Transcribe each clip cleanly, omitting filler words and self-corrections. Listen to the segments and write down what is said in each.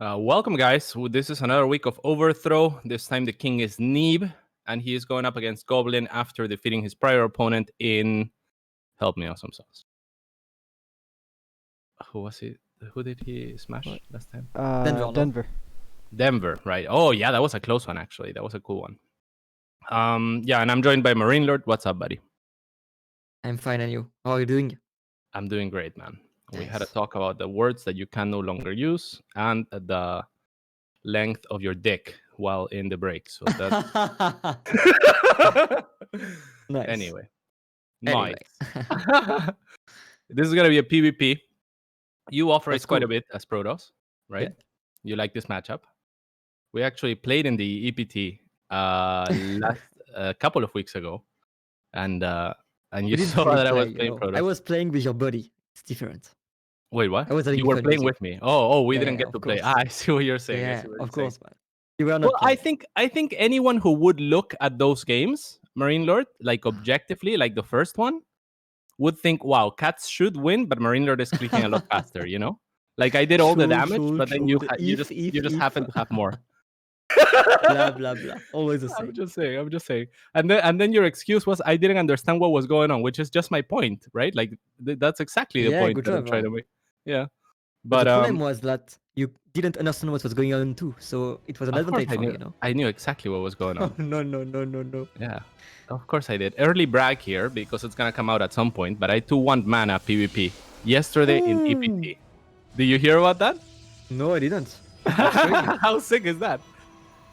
Welcome, guys. This is another week of Overthrow. This time the king is NEEB, and he is going up against Goblin after defeating his prior opponent in... Help me, Awesome Sauce. Who was it? Who did he smash last time? Denver. Right. Oh, yeah, that was a close one, actually. That was a cool one. Yeah, and I'm joined by MarineLord. What's up, buddy? I'm fine, and you? How are you doing? I'm doing great, man. Nice. We had a talk about the words that you can no longer use and the length of your dick while in the break. So that's... Nice. Anyway. Nice. This is going to be a PvP. You offer it quite a bit as Protoss, right? Yeah. You like this matchup. We actually played in the EPT a couple of weeks ago. And you saw that I was playing Protoss. I was playing with your buddy. It's different. Wait, what? I was you were playing with me. Oh, we didn't get to play. I see what you're saying. Yeah, of course, man. You were not I think anyone who would look at those games, MarineLord, like objectively, like the first one, would think, wow, Cats should win, but MarineLord is clicking a lot faster, you know? Like I did all the damage, but then you just happen to have more. Blah blah blah. Always the same. I'm just saying. And then your excuse was I didn't understand what was going on, which is just my point, right? Like that's exactly the point that I'm trying to make. Yeah. But the problem was that you didn't understand what was going on too, so it was an advantage for me, you know? I knew exactly what was going on. No. Yeah, of course I did. Early brag here because it's gonna come out at some point, but I 2-1 mana PvP yesterday in EPT. Do you hear about that? No, I didn't. How sick is that?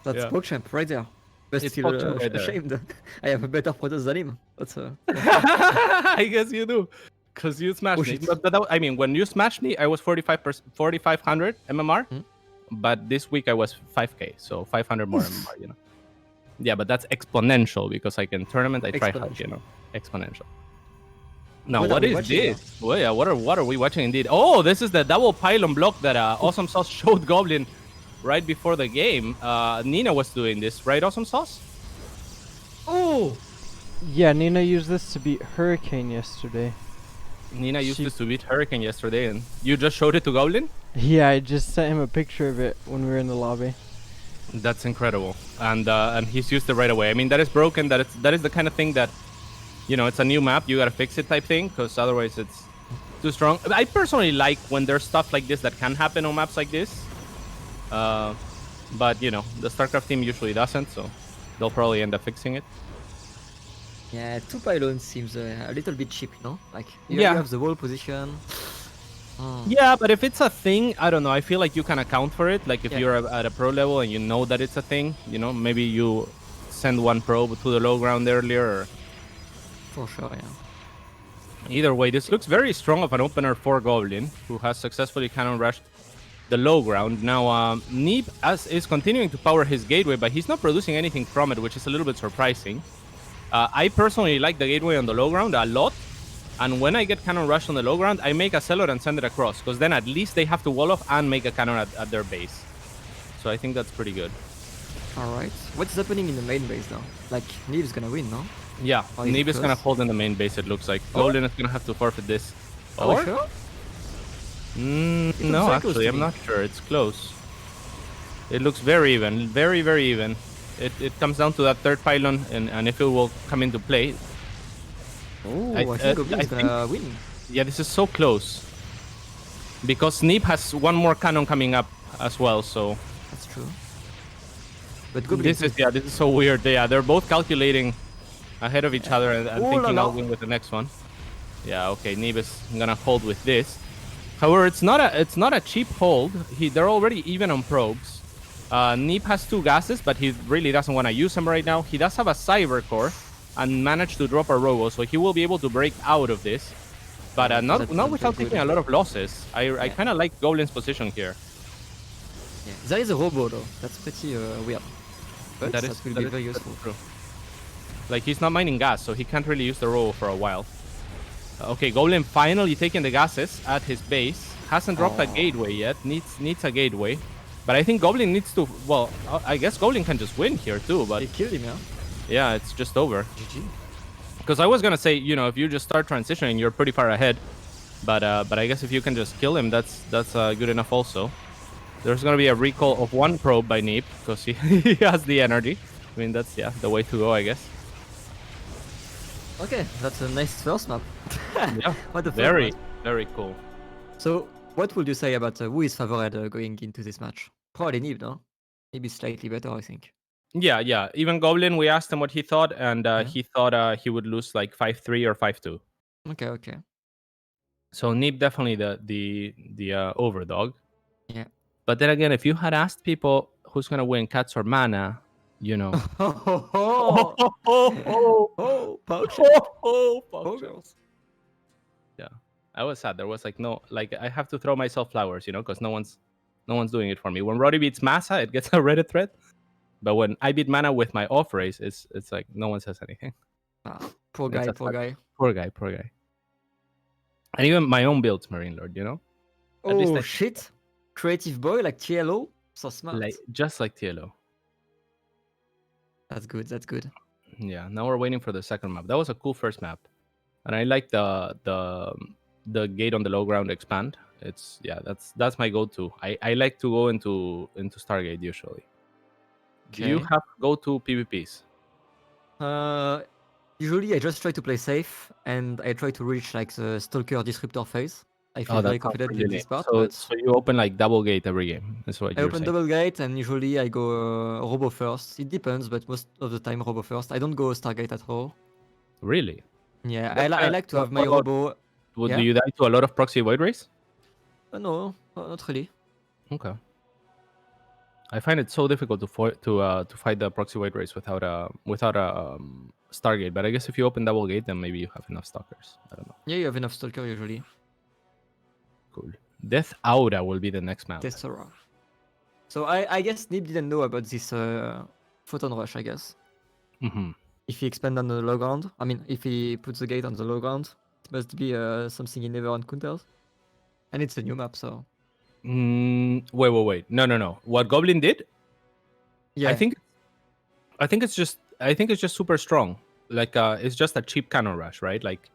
That's PogChamp right there. But it's still ashamed. I have a better Protoss than him. That's I guess you do. Because you smashed me. But I mean, when you smashed me, I was 4,500 MMR. But this week I was 5k, so 500 more MMR, you know. Yeah, but that's exponential because like in tournament I try hard, you know. Exponential. Now, what is this? Well, yeah, what are we watching indeed? Oh, this is the double pylon block that Awesome Sauce showed Goblin right before the game. Nina was doing this, right, Awesome Sauce? Oh! Yeah, Nina used this to beat Hurricane yesterday. Nina used this to beat Hurricane yesterday, and you just showed it to Goblin? Yeah, I just sent him a picture of it when we were in the lobby. That's incredible, and he's used it right away. I mean, that is broken. That is the kind of thing that, you know, it's a new map. You gotta fix it type thing, because otherwise it's too strong. I personally like when there's stuff like this that can happen on maps like this. But you know, the StarCraft team usually doesn't, so they'll probably end up fixing it. Yeah, 2 pylons seems a little bit cheap, you know? Like, you have the wall position. Yeah, but if it's a thing, I don't know. I feel like you can account for it. Like, if you're at a pro level and you know that it's a thing, you know, maybe you send one probe to the low ground earlier. Or... For sure, yeah. Either way, this looks very strong of an opener for Goblin, who has successfully cannon rushed the low ground. Now, NEEB is continuing to power his gateway, but he's not producing anything from it, which is a little bit surprising. I personally like the gateway on the low ground a lot, and when I get cannon rush on the low ground, I make a cellar and send it across, because then at least they have to wall off and make a cannon at their base. So I think that's pretty good. Alright. What's happening in the main base now? Like, NEEB is gonna win, no? Yeah, NEEB is gonna hold in the main base, it looks like. Goblin is gonna have to forfeit this. Or? Sure? No, actually, I'm not sure. It's close. It looks very even. Very, very even. It comes down to that third pylon, and if it will come into play. Oh, I think Goblin is gonna win. Yeah, this is so close. Because NEEB has one more cannon coming up as well, so... That's true. But Goblin... This is so weird. Yeah, they're both calculating ahead of each other and thinking I'll win with the next one. Yeah, okay, NEEB is gonna hold with this. However, it's not a cheap hold. They're already even on probes. NEEB has 2 gases, but he really doesn't want to use them right now. He does have a Cyber Core and managed to drop a Robo, so he will be able to break out of this. But not without taking a lot of losses. I kind of like Goblin's position here. Yeah. There is a Robo though. That's pretty weird. But that will be very useful. True. Like, he's not mining gas, so he can't really use the Robo for a while. Okay, Goblin finally taking the gases at his base. Hasn't dropped a gateway yet. Needs a gateway. But I think Goblin needs to... Well, I guess Goblin can just win here too, but... He killed him, yeah? Yeah, it's just over. GG. Because I was going to say, you know, if you just start transitioning, you're pretty far ahead. But I guess if you can just kill him, that's good enough also. There's gonna be a recall of 1 probe by NEEB because he, he has the energy. I mean, that's the way to go, I guess. Okay, that's a nice first map. Yeah, What the fuck, very, man? very cool. So, what would you say about who is favored going into this match? Probably NEEB, no? Maybe slightly better, I think. Yeah. Even Goblin, we asked him what he thought, and he thought he would lose like 5-3 or 5-2. Okay. So NEEB definitely the overdog. Yeah. But then again, if you had asked people who's gonna win, Cats or Mana, you know. Pogers. Yeah, I was sad. There was like no, like I have to throw myself flowers, you know, because no one's doing it for me. When Roddy beats Massa, it gets a Reddit thread. But when I beat Mana with my off race, it's like no one says anything. Poor guy. Poor guy. And even my own builds, MarineLord, you know. Oh shit! Creative boy like TLO, so smart. Just like TLO. That's good. Yeah. Now we're waiting for the second map. That was a cool first map, and I like the gate on the low ground expand. It's that's my go-to. I like to go into Stargate usually. Do you have go-to PvPs? Usually I just try to play safe and I try to reach like the Stalker Disruptor phase. I feel very confident in this part. So you open like double gate every game. That's what I you're open saying. double gate and usually I go Robo first. It depends, but most of the time Robo first. I don't go Stargate at all. Really? Yeah, I like to have my Robo. Do you die to a lot of proxy void race? No, not really. Okay. I find it so difficult to fight the proxy void race without a Stargate. But I guess if you open double gate, then maybe you have enough stalkers. I don't know. Yeah, you have enough Stalker usually. Cool. Death Aura will be the next map. Death Aura. So I guess NEEB didn't know about this Photon Rush, I guess. Mm-hmm. If he expand on the low ground, I mean, if he puts the gate on the low ground, it must be something he never encounters. And it's a new map, so... Wait. No. What Goblin did? Yeah. I think it's just super strong. Like it's just a cheap cannon rush, right? Like,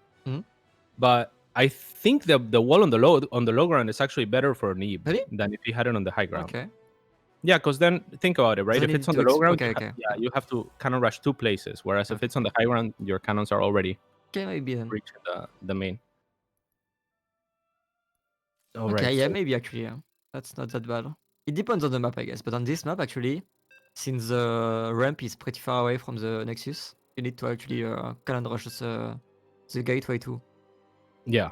but I think the wall on the low ground is actually better for NEEB than if he had it on the high ground. Okay. Yeah, because then think about it, right? If it's on the low ground, you have to cannon rush 2 places. Whereas if it's on the high ground, your cannons are already reaching the main. Maybe actually, yeah. That's not that bad. It depends on the map, I guess. But on this map, actually, since the ramp is pretty far away from the Nexus, you need to actually cannon rush the gateway too. Yeah,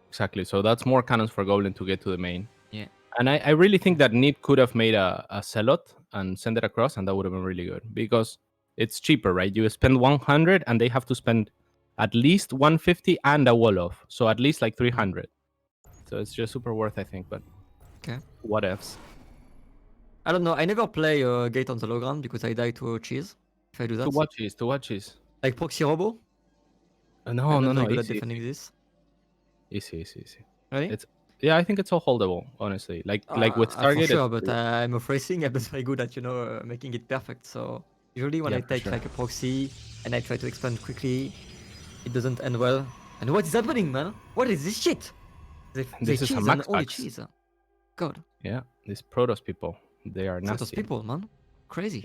exactly. So that's more cannons for Goblin to get to the main. Yeah. And I really think that NEEB could have made a Zealot and send it across, and that would have been really good. Because it's cheaper, right? You spend 100, and they have to spend at least 150 and a wall off. So at least like 300. So it's just super worth, I think. But what ifs? I don't know. I never play gate on the low ground because I die to cheese if I do that. To what cheese? Like proxy robo? No. Good at defending this. Easy. Really? Yeah, I think it's all holdable, honestly. Like with Stargate. For sure, but I'm afraid I'm not very good at making it perfect. So usually when I take like a proxy and I try to expand quickly, it doesn't end well. And what is happening, man? What is this shit? This is a max only cheese. God. Yeah, these Protoss people, they are nasty. Protoss people, man, crazy.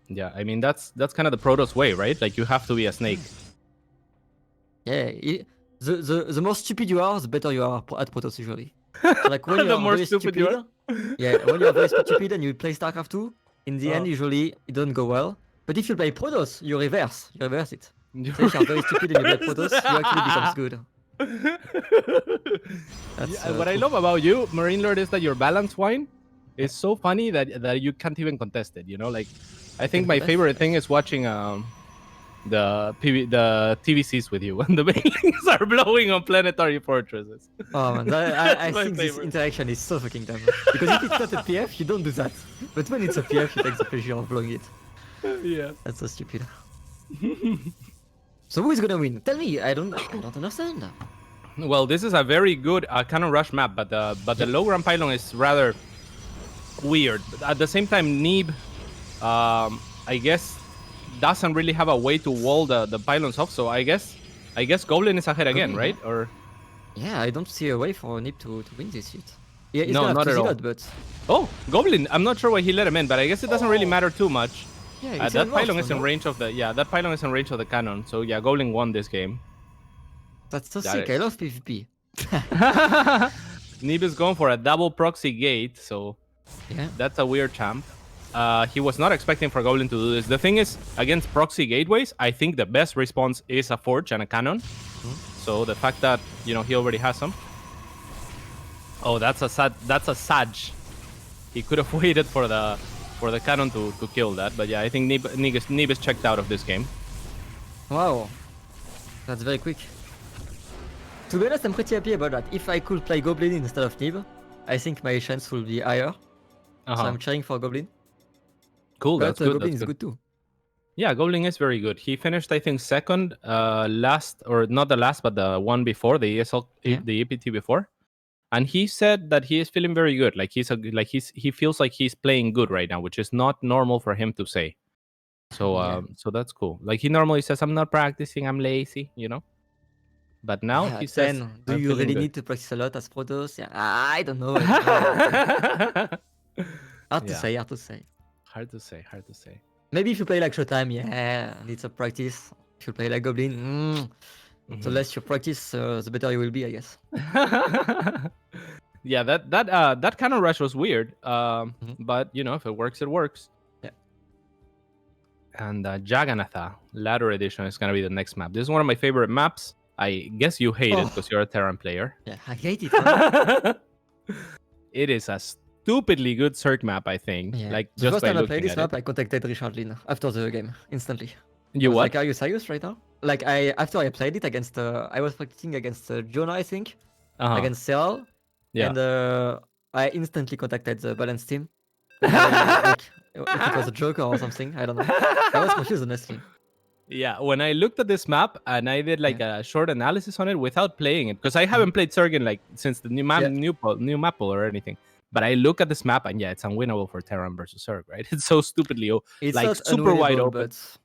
Yeah. I mean that's kind of the Protoss way, right? Like you have to be a snake. Yeah. The more stupid you are, the better you are at Protoss usually. So like when you are very stupid, when you are very stupid and you play StarCraft 2, in the end usually it doesn't go well. But if you play Protoss, you reverse it. So if you are very stupid and you play Protoss, you actually becomes good. What I love about you, MarineLord, is that your balance wine is so funny that you can't even contest it. You know, like I think my favorite thing is watching the TVCs with you when the buildings are blowing on planetary fortresses. Oh man, I think this interaction is so fucking dumb. Because if it's not a PF, you don't do that. But when it's a PF, you take the pleasure of blowing it. Yeah, that's so stupid. So who is gonna win? Tell me. I don't understand. Well, this is a very good cannon rush map, but the low ground pylon is rather weird. But at the same time, NEEB, I guess, doesn't really have a way to wall the pylons off. So I guess Goblin is ahead again, right? Or yeah, I don't see a way for NEEB to win this shit. Yeah, he's No, gonna have not two at all. Zealot, but Oh, Goblin. I'm not sure why he let him in, but I guess it doesn't really matter too much. yeah, it's That even pylon worse, is in no? range of the that pylon is in range of the cannon. So yeah, Goblin won this game. That's so That sick. I is. love PvP. NEEB is going for a double proxy gate, so Yeah. that's a weird champ. He was not expecting for Goblin to do this. The thing is, against proxy gateways, I think the best response is a forge and a cannon. So the fact that he already has some. Oh, that's a Sag. He could have waited for the cannon to kill that, but yeah, I think NEEB is checked out of this game. Wow. That's very quick. To be honest, I'm pretty happy about that. If I could play Goblin instead of NEEB, I think my chance will be higher. So I'm cheering for Goblin. Cool, But that's good. Goblin That's is good too. Yeah, Goblin is very good. He finished, I think, second, last, or not the last, but the one before, the ESL, the EPT before. And he said that he is feeling very good. Like he feels like he's playing good right now, which is not normal for him to say. So so that's cool. Like he normally says, "I'm not practicing, I'm lazy," But now he says, then, do "I'm you feeling really good." need to practice a lot as Protoss? Yeah, I don't know. Hard to say, hard to say. Hard to say, hard to say. Maybe if you play like Showtime, yeah, need some practice. If you play like Goblin, the less you practice, the better you will be, I guess. Yeah, that kind of rush was weird. But if it works, it works. Yeah. And Jagannatha ladder edition is gonna be the next map. This is one of my favorite maps. I guess you hate it because you're a Terran player. Yeah, I hate it. Huh? It is a stupidly good Zerg map, I think. Yeah. Like The just first by time I looking played this at map, it. I contacted Richard Lin after the game instantly. You I was what? Like, are you serious right now? Like after I played it against, I was practicing against Jonah, I think, against Cyril, and I instantly contacted the balance team. Like, if it was a joke or something, I don't know. I was confused, honestly. Yeah, when I looked at this map and I did like a short analysis on it without playing it, because I haven't played Zerg like since the new map pool or anything. But I look at this map and it's unwinnable for Terran versus Zerg, right? It's so stupidly It's like not super wide unwinnable, open. But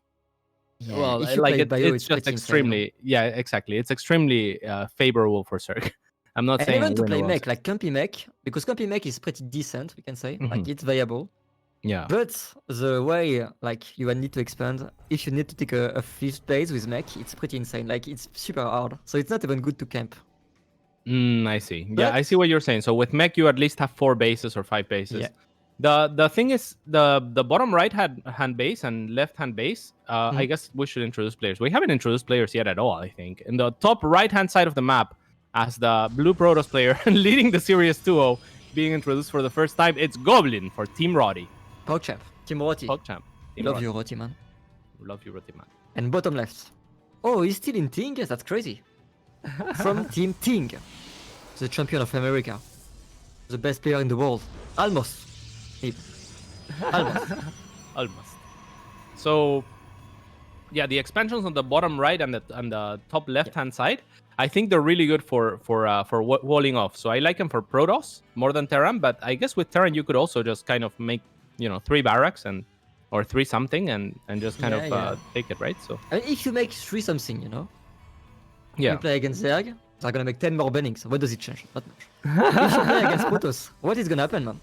yeah, Well, if you like play Bio, it's just pretty extremely insane, exactly. It's extremely favorable for Zerg. I'm not and saying even to play winnable. mech, like Campy mech, because Campy mech is pretty decent, we can say. Like it's viable. Yeah. But the way like you need to expand, if you need to take a fifth base with mech, it's pretty insane. Like it's super hard, so it's not even good to camp. I see. Yeah, I see what you're saying. So with mech, you at least have 4 bases or 5 bases. Yeah. The thing is, the bottom right hand base and left hand base. I guess we should introduce players. We haven't introduced players yet at all. I think in the top right hand side of the map, as the blue Protoss player leading the Series 2-0, being introduced for the first time, it's Goblin for Team Roddy. PogChamp, Team Roti. PogChamp. Love you, Roti, man. Love you, Roti, man. And bottom left. Oh, he's still in Ting? That's crazy. From Team Ting, the champion of America, the best player in the world. Almost. Almost. So, yeah, the expansions on the bottom right and the top left hand side, I think they're really good for walling off. So I like them for Protoss more than Terran, but I guess with Terran you could also just kind of make 3 barracks or 3 something and just kind of take it, right? So I mean, if you make 3 something, yeah, you play against Zerg, they're gonna make 10 more bannings. What does it change? Not much. If you play against Protoss, what is gonna happen, man?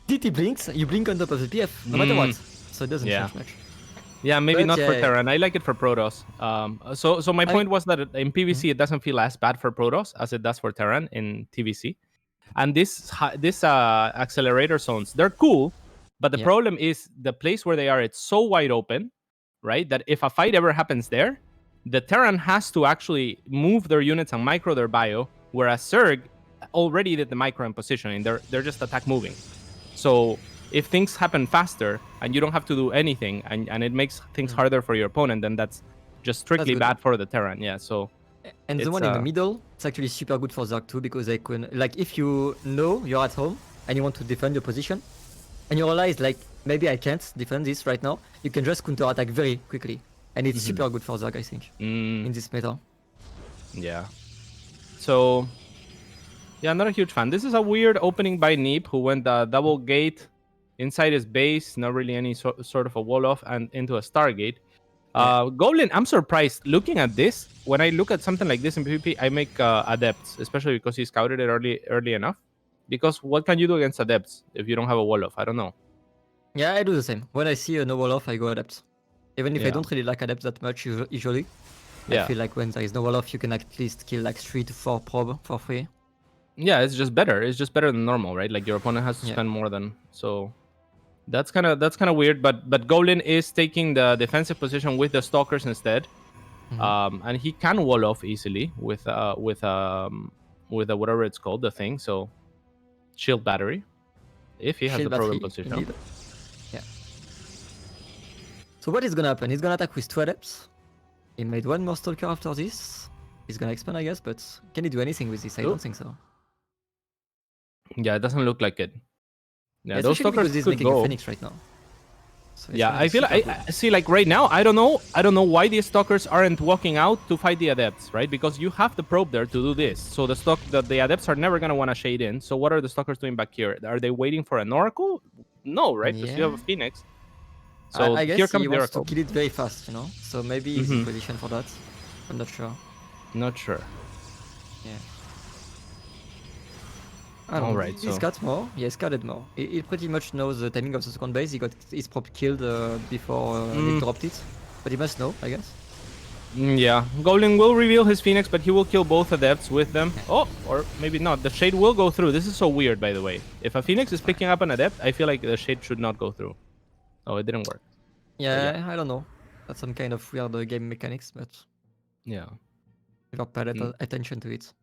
DT blinks, you blink on top of the PF, no matter what. So it doesn't change much. Yeah, maybe not for Terran. I like it for Protoss. So my point was that in PvC it doesn't feel as bad for Protoss as it does for Terran in TVC. And this accelerator zones, they're cool, but the problem is the place where they are, it's so wide open, right? That if a fight ever happens there, the Terran has to actually move their units and micro their bio, whereas Zerg already did the micro and positioning. They're just attack moving. So if things happen faster and you don't have to do anything and it makes things harder for your opponent, then that's just strictly bad for the Terran. Yeah, so... And the one in the middle, it's actually super good for Zerg too, because they can, like, if you know you're at home and you want to defend your position, and you realize, like, maybe I can't defend this right now, you can just counter-attack very quickly. And it's super good for Zerg, I think, in this meta. Yeah. So, yeah, I'm not a huge fan. This is a weird opening by NEEB, who went double gate inside his base, not really any sort of a wall-off, and into a Stargate. Goblin, I'm surprised. Looking at this, when I look at something like this in PvP, I make Adepts, especially because he scouted it early enough. Because what can you do against Adepts if you don't have a wall off? I don't know. Yeah, I do the same. When I see a no wall off, I go Adept. Even if I don't really like Adept that much usually. I feel like when there is no wall off, you can at least kill like 3 to 4 probe for free. Yeah, it's just better. It's just better than normal, right? Like your opponent has to spend more than so. That's kind of weird. But Goblin is taking the defensive position with the Stalkers instead, and he can wall off easily with whatever it's called, the thing. So shield battery, if he has Shield the program battery, position. indeed. Yeah. So what is gonna happen? He's gonna attack with 2 Adepts. He made 1 more Stalker after this. He's gonna expand, I guess, but can he do anything with this? I don't think so. Yeah, it doesn't look like it. Yeah, those Stalkers because he's could making go. a Phoenix right now. So Yeah, I feel I see, like right now, I don't know why the Stalkers aren't walking out to fight the Adepts, right? Because you have the probe there to do this. So the Adepts are never gonna want to shade in. So what are the Stalkers doing back here? Are they waiting for an Oracle? No, right? Because you have a Phoenix. So I guess here comes he the wants Oracle. to kill it very fast, you know? So maybe he's in position for that. I'm not sure. Not sure. Yeah. I don't know. Alright, He scouted more. He scouted more. He pretty much knows the timing of the second base. He got his prop killed before he dropped it. But he must know, I guess. Yeah, Goblin will reveal his Phoenix, but he will kill both Adepts with them. Oh, or maybe not. The Shade will go through. This is so weird, by the way. If a Phoenix is picking up an Adept, I feel like the Shade should not go through. Oh, it didn't work. Yeah, I don't know. That's some kind of weird game mechanics, but yeah, never paid attention to it.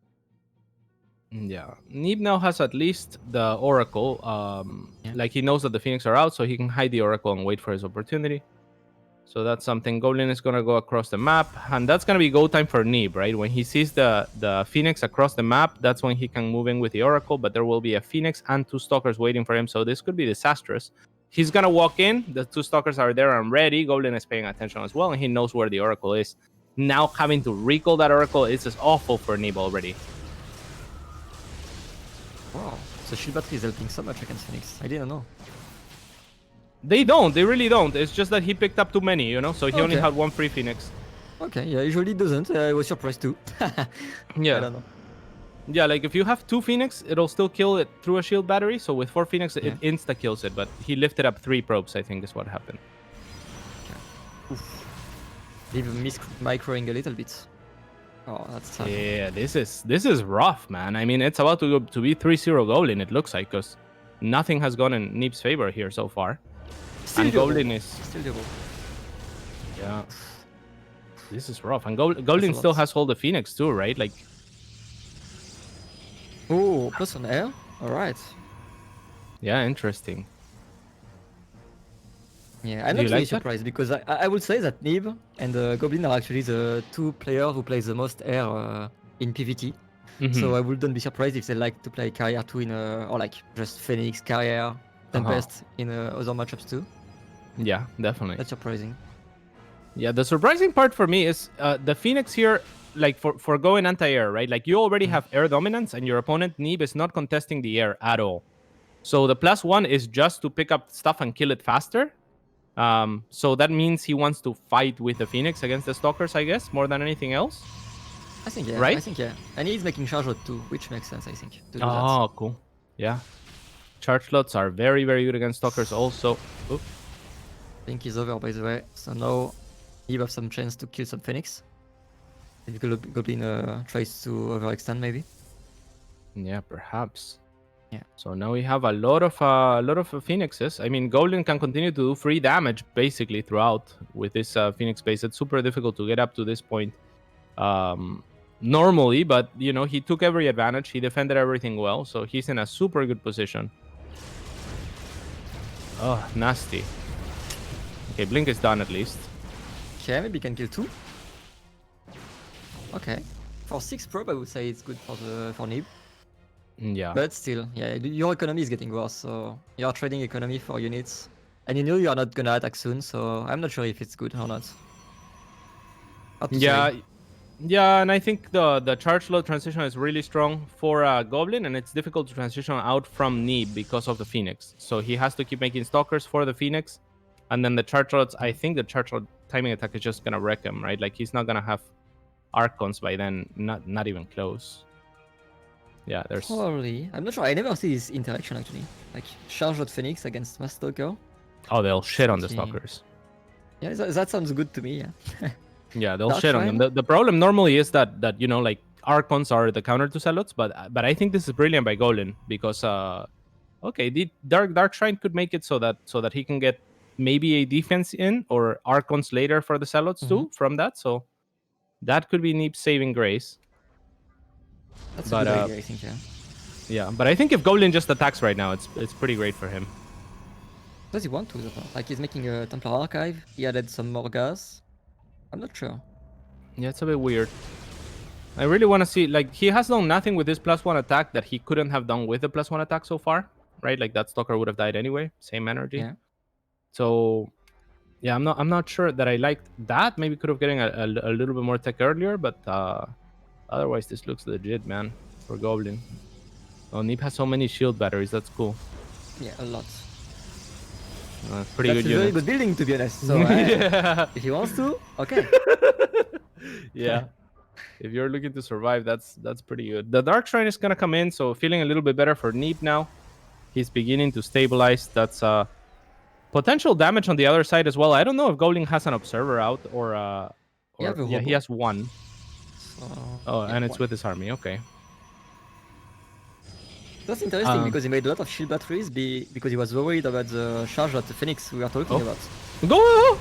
Yeah, NEEB now has at least the Oracle. Like he knows that the Phoenix are out, so he can hide the Oracle and wait for his opportunity. So that's something. Goblin is gonna go across the map, and that's gonna be go time for NEEB, right? When he sees the Phoenix across the map, that's when he can move in with the Oracle. But there will be a Phoenix and 2 Stalkers waiting for him, so this could be disastrous. He's gonna walk in. The 2 Stalkers are there and ready. Goblin is paying attention as well, and he knows where the Oracle is. Now having to recall that Oracle is just awful for NEEB already. Wow, so shield battery is helping so much against Phoenix. I didn't know. They don't. They really don't. It's just that he picked up too many, you know? So he only had 1 free Phoenix. Okay, yeah, usually it doesn't. I was surprised too. Yeah. I don't know. Yeah, like if you have 2 Phoenix, it'll still kill it through a shield battery. So with 4 Phoenix, it insta kills it. But he lifted up 3 probes, I think is what happened. Oof. Leave microing a little bit. Oh, that's sad. Yeah, this is rough, man. I mean, it's about to be 3-0 Goblin, it looks like, because nothing has gone in NEEB's favor here so far. Still and doable. Goblin is still doable. Yeah. This is rough. And Goblin still has hold the Phoenix too, right? Like. Oh, plus on air? Alright. Yeah, interesting. Yeah, I'm not really surprised because I would say that NEEB and Goblin are actually the 2 players who play the most air in PvT. So I wouldn't be surprised if they like to play Carrier 2 in or like just Phoenix, Carrier, Tempest in other matchups too. Yeah, definitely. That's surprising. Yeah, the surprising part for me is the Phoenix here, like for going anti-air, right? Like you already have air dominance and your opponent NEEB is not contesting the air at all. So the +1 is just to pick up stuff and kill it faster. So that means he wants to fight with the Phoenix against the Stalkers, I guess, more than anything else. I think yeah. Right? I think yeah. And he's making charge lot too, which makes sense, I think. To do that. Cool. Yeah. Charge lots are very, very good against Stalkers also. Oop. Blink is over, by the way. So now you have some chance to kill some Phoenix. If Goblin tries to overextend, maybe. Yeah, perhaps. Yeah. So now we have a lot of Phoenixes. I mean, Goblin can continue to do free damage basically throughout with this Phoenix base. It's super difficult to get up to this point normally, but you know, he took every advantage. He defended everything well, so he's in a super good position. Oh, nasty. Okay, Blink is done at least. Okay, maybe can kill 2. Okay. For 6 probe, I would say it's good for NEEB. Yeah. But still, yeah, your economy is getting worse, so you're trading economy for units. And you know you're not gonna attack soon, so I'm not sure if it's good or not. Yeah. Yeah, and I think the charge load transition is really strong for Goblin, and it's difficult to transition out from NEEB because of the Phoenix. So he has to keep making Stalkers for the Phoenix, and then the charge loads, I think the charge load timing attack is just gonna wreck him, right? Like he's not gonna have Archons by then, not even close. Yeah, there's... Probably. I'm not sure. I never see this interaction, actually. Like, Charged Phoenix against Mass Stalker. Oh, they'll shit on the Stalkers. Yeah, that sounds good to me, yeah. Yeah, they'll Dark shit on them. The problem normally is that you know, like, Archons are the counter to Zealots, but I think this is brilliant by Goblin because okay, the Dark Shrine could make it so that he can get maybe a defense in or Archons later for the Zealots too from that. So that could be NEEB's saving grace. That's a good idea, I think, yeah. Yeah, but I think if Goblin just attacks right now, it's pretty great for him. Does he want to? Like, he's making a Templar Archive. He added some more gas. I'm not sure. Yeah, it's a bit weird. I really want to see, like, he has done nothing with this +1 attack that he couldn't have done with the +1 attack so far, right? Like, that Stalker would have died anyway, same energy. Yeah. So, yeah, I'm not sure that I liked that. Maybe could have getting a little bit more tech earlier, but otherwise this looks legit, man, for Goblin. Oh, NEEB has so many shield batteries. That's cool. Yeah, a lot. Pretty That's good a very unit. good building, to be honest. So, Yeah. if he wants to, okay. Yeah. If you're looking to survive, that's pretty good. The Dark Shrine is gonna come in, so feeling a little bit better for NEEB now. He's beginning to stabilize. That's potential damage on the other side as well. I don't know if Goblin has an observer out or yeah, he has one. So, Oh, yeah, and it's one. with his army. Okay. That's interesting because he made a lot of shield batteries because he was worried about the charge at the Phoenix we were talking about. Go!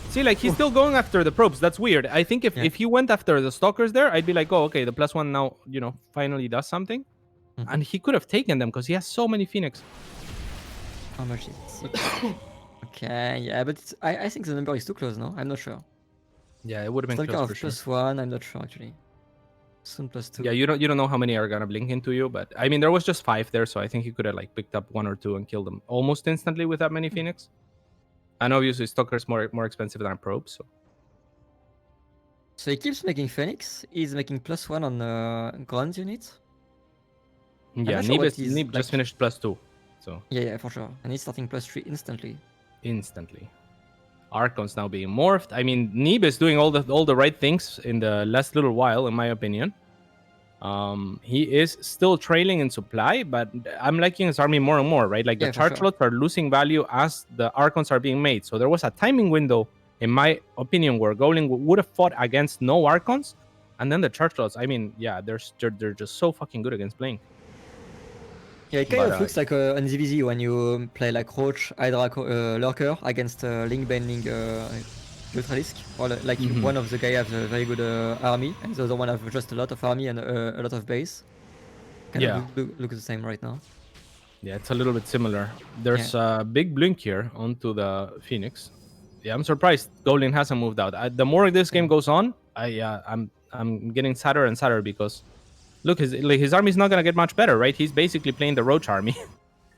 See, like, he's still going after the probes. That's weird. I think if he went after the Stalkers there, I'd be like, oh, okay, the +1 now, you know, finally does something. And he could have taken them because he has so many Phoenix. How much is it? Okay, yeah, but I think the number is too close, no? I'm not sure. Yeah, it would have been Stalker close of for sure. +1, I'm not sure actually. Soon +2. Yeah, you don't know how many are gonna blink into you, but I mean there was just 5 there, so I think he could have like picked up 1 or 2 and killed them almost instantly with that many Phoenix. And obviously Stalker's more expensive than a probe, so. So he keeps making Phoenix. He's making +1 on ground units. Yeah, NEEB just finished +2, so. Yeah, for sure. And he's starting +3 instantly. Instantly. Archon's now being morphed. I mean, NEEB is doing all the right things in the last little while, in my opinion. He is still trailing in supply, but I'm liking his army more and more, right? Like the charge slots are losing value as the Archons are being made. So there was a timing window, in my opinion, where Goblin would have fought against no Archons, and then the charge slots. I mean, yeah, they're just so fucking good against Blink. Yeah, it kind of looks like on ZVZ when you play like Roach, Hydra, Lurker against Link-Bane, Neutralisk. Or like one of the guys has a very good army, and the other one has just a lot of army and a lot of base. Kind of look the same right now. Yeah, it's a little bit similar. There's a big blink here onto the Phoenix. Yeah, I'm surprised Goblin hasn't moved out. The more this game goes on, I'm getting sadder and sadder because look, his army's not gonna get much better, right? He's basically playing the Roach army,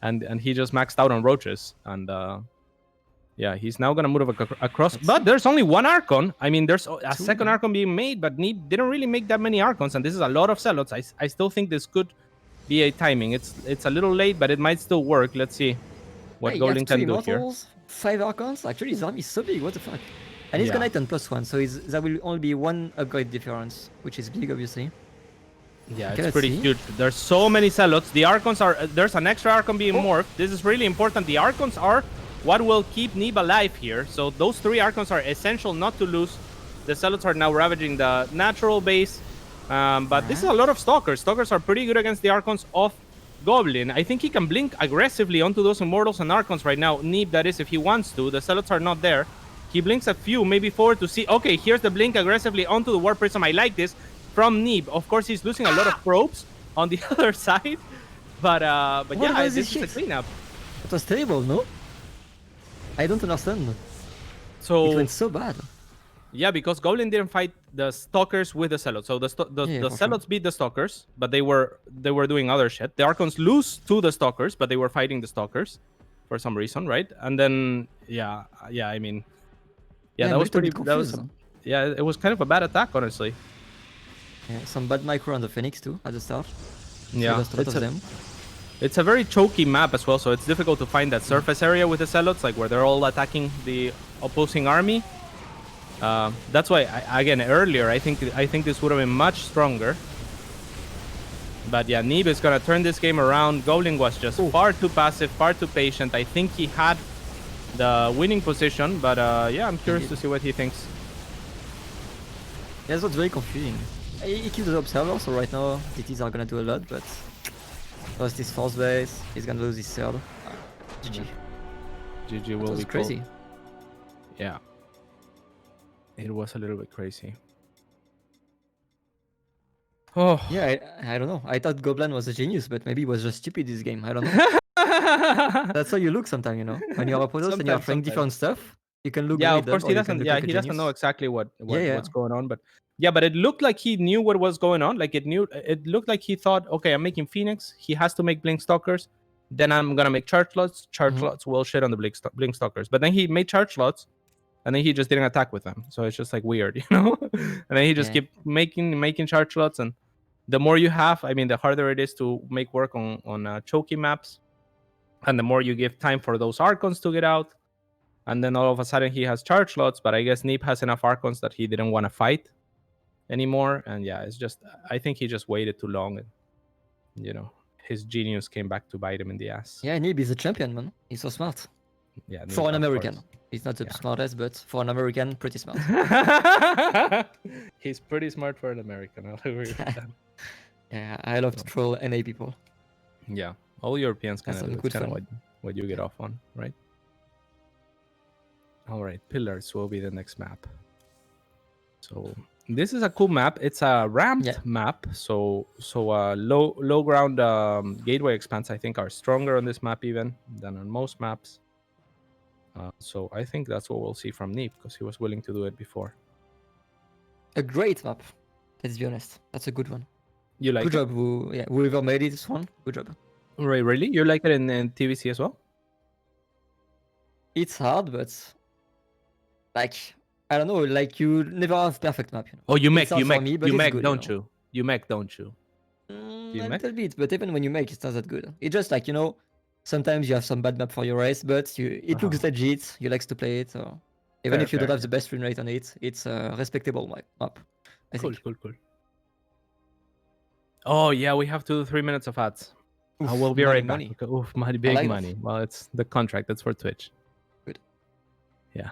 and he just maxed out on Roaches, and yeah, he's now gonna move across. But there's only one Archon. I mean, there's a second Archon being made, but NEEB didn't really make that many Archons, and this is a lot of Zealots. I still think this could be a timing. It's a little late, but it might still work. Let's see what Goblin can do here. 5 Archons. Actually, his army is so big. What the fuck? And he's gonna hit on +1, so there will only be 1 upgrade difference, which is big, obviously. Yeah, it's pretty huge. There's so many Zealots. The Archons are... There's an extra Archon being morphed. This is really important. The Archons are what will keep NEEB alive here. So those 3 Archons are essential not to lose. The Zealots are now ravaging the natural base. But this is a lot of Stalkers. Stalkers are pretty good against the Archons of Goblin. I think he can blink aggressively onto those Immortals and Archons right now. NEEB, that is, if he wants to. The Zealots are not there. He blinks a few, maybe 4 to see... Okay, here's the blink aggressively onto the War Prism. I like this. From NEEB. Of course, he's losing a lot of probes on the other side, but yeah, this is a cleanup. It was terrible, no? I don't understand. So it went so bad. Yeah, because Goblin didn't fight the Stalkers with the Zealots. So the Zealots beat the Stalkers, but they were doing other shit. The Archons lose to the Stalkers, but they were fighting the Stalkers for some reason, right? And then I mean, that was pretty. It was kind of a bad attack, honestly. Yeah, some bad micro on the Phoenix too at the start. Yeah, them. It's a very choky map as well, so it's difficult to find that surface area with the Zealots, like where they're all attacking the opposing army. That's why, again, earlier I think this would have been much stronger. But yeah, NEEB is gonna turn this game around. Goblin was just far too passive, far too patient. I think he had the winning position, but yeah, I'm curious to see what he thinks. Yeah, that's very confusing. He killed the observer, so right now DTs are gonna do a lot, but lost his fourth base, he's gonna lose his third. GG. GG will be crazy. Cold. Yeah. It was a little bit crazy. Oh. Yeah, I don't know. I thought Goblin was a genius, but maybe he was just stupid this game. I don't know. That's how you look sometimes, you know. When you're a Protoss and you're trying different stuff, you can look really of course dumb, he or you doesn't. can look Yeah, like he doesn't know exactly what's going on, but yeah, but it looked like he knew what was going on. Like it looked like he thought, okay, I'm making Phoenix. He has to make Blink Stalkers. Then I'm gonna make charge slots. Charge slots will shit on the Blink Stalkers. But then he made charge slots, and then he just didn't attack with them. So it's just like weird, you know. And then he just kept making charge slots, and the more you have, I mean, the harder it is to make work on choky maps, and the more you give time for those Archons to get out. And then all of a sudden he has charge slots, but I guess NEEB has enough Archons that he didn't want to fight anymore. And yeah, it's just, I think he just waited too long, and you know, his genius came back to bite him in the ass. Yeah, NEEB is a champion, man. He's so smart. Yeah, NEEB, for an American. He's not the smartest, but for an American, pretty smart. He's pretty smart for an American. I'll agree with that. Yeah, I love to troll NA people. Yeah, all Europeans kind of do. It's kind of fun. what you get off on, right? All right, Pillars will be the next map. So this is a cool map. It's a ramped map. So low ground gateway expanse, I think, are stronger on this map even than on most maps. So I think that's what we'll see from NEEB, because he was willing to do it before. A great map. Let's be honest. That's a good one. You like good job, whoever made it, this one. Good job. Right, really? You like it in TVC as well? It's hard, but like, I don't know, like you never have perfect map. You know? Oh, you make, don't you? You make, don't you? A little bit, but even when you make, it's not that good. It's just like, you know, sometimes you have some bad map for your race, but it looks legit. You like to play it, so even if you don't have the best win rate on it, it's a respectable map. Cool. Oh yeah, we have to do 3 minutes of ads. We'll be right back. Okay. Oof, big money. Well, it's the contract. That's for Twitch. Good. Yeah.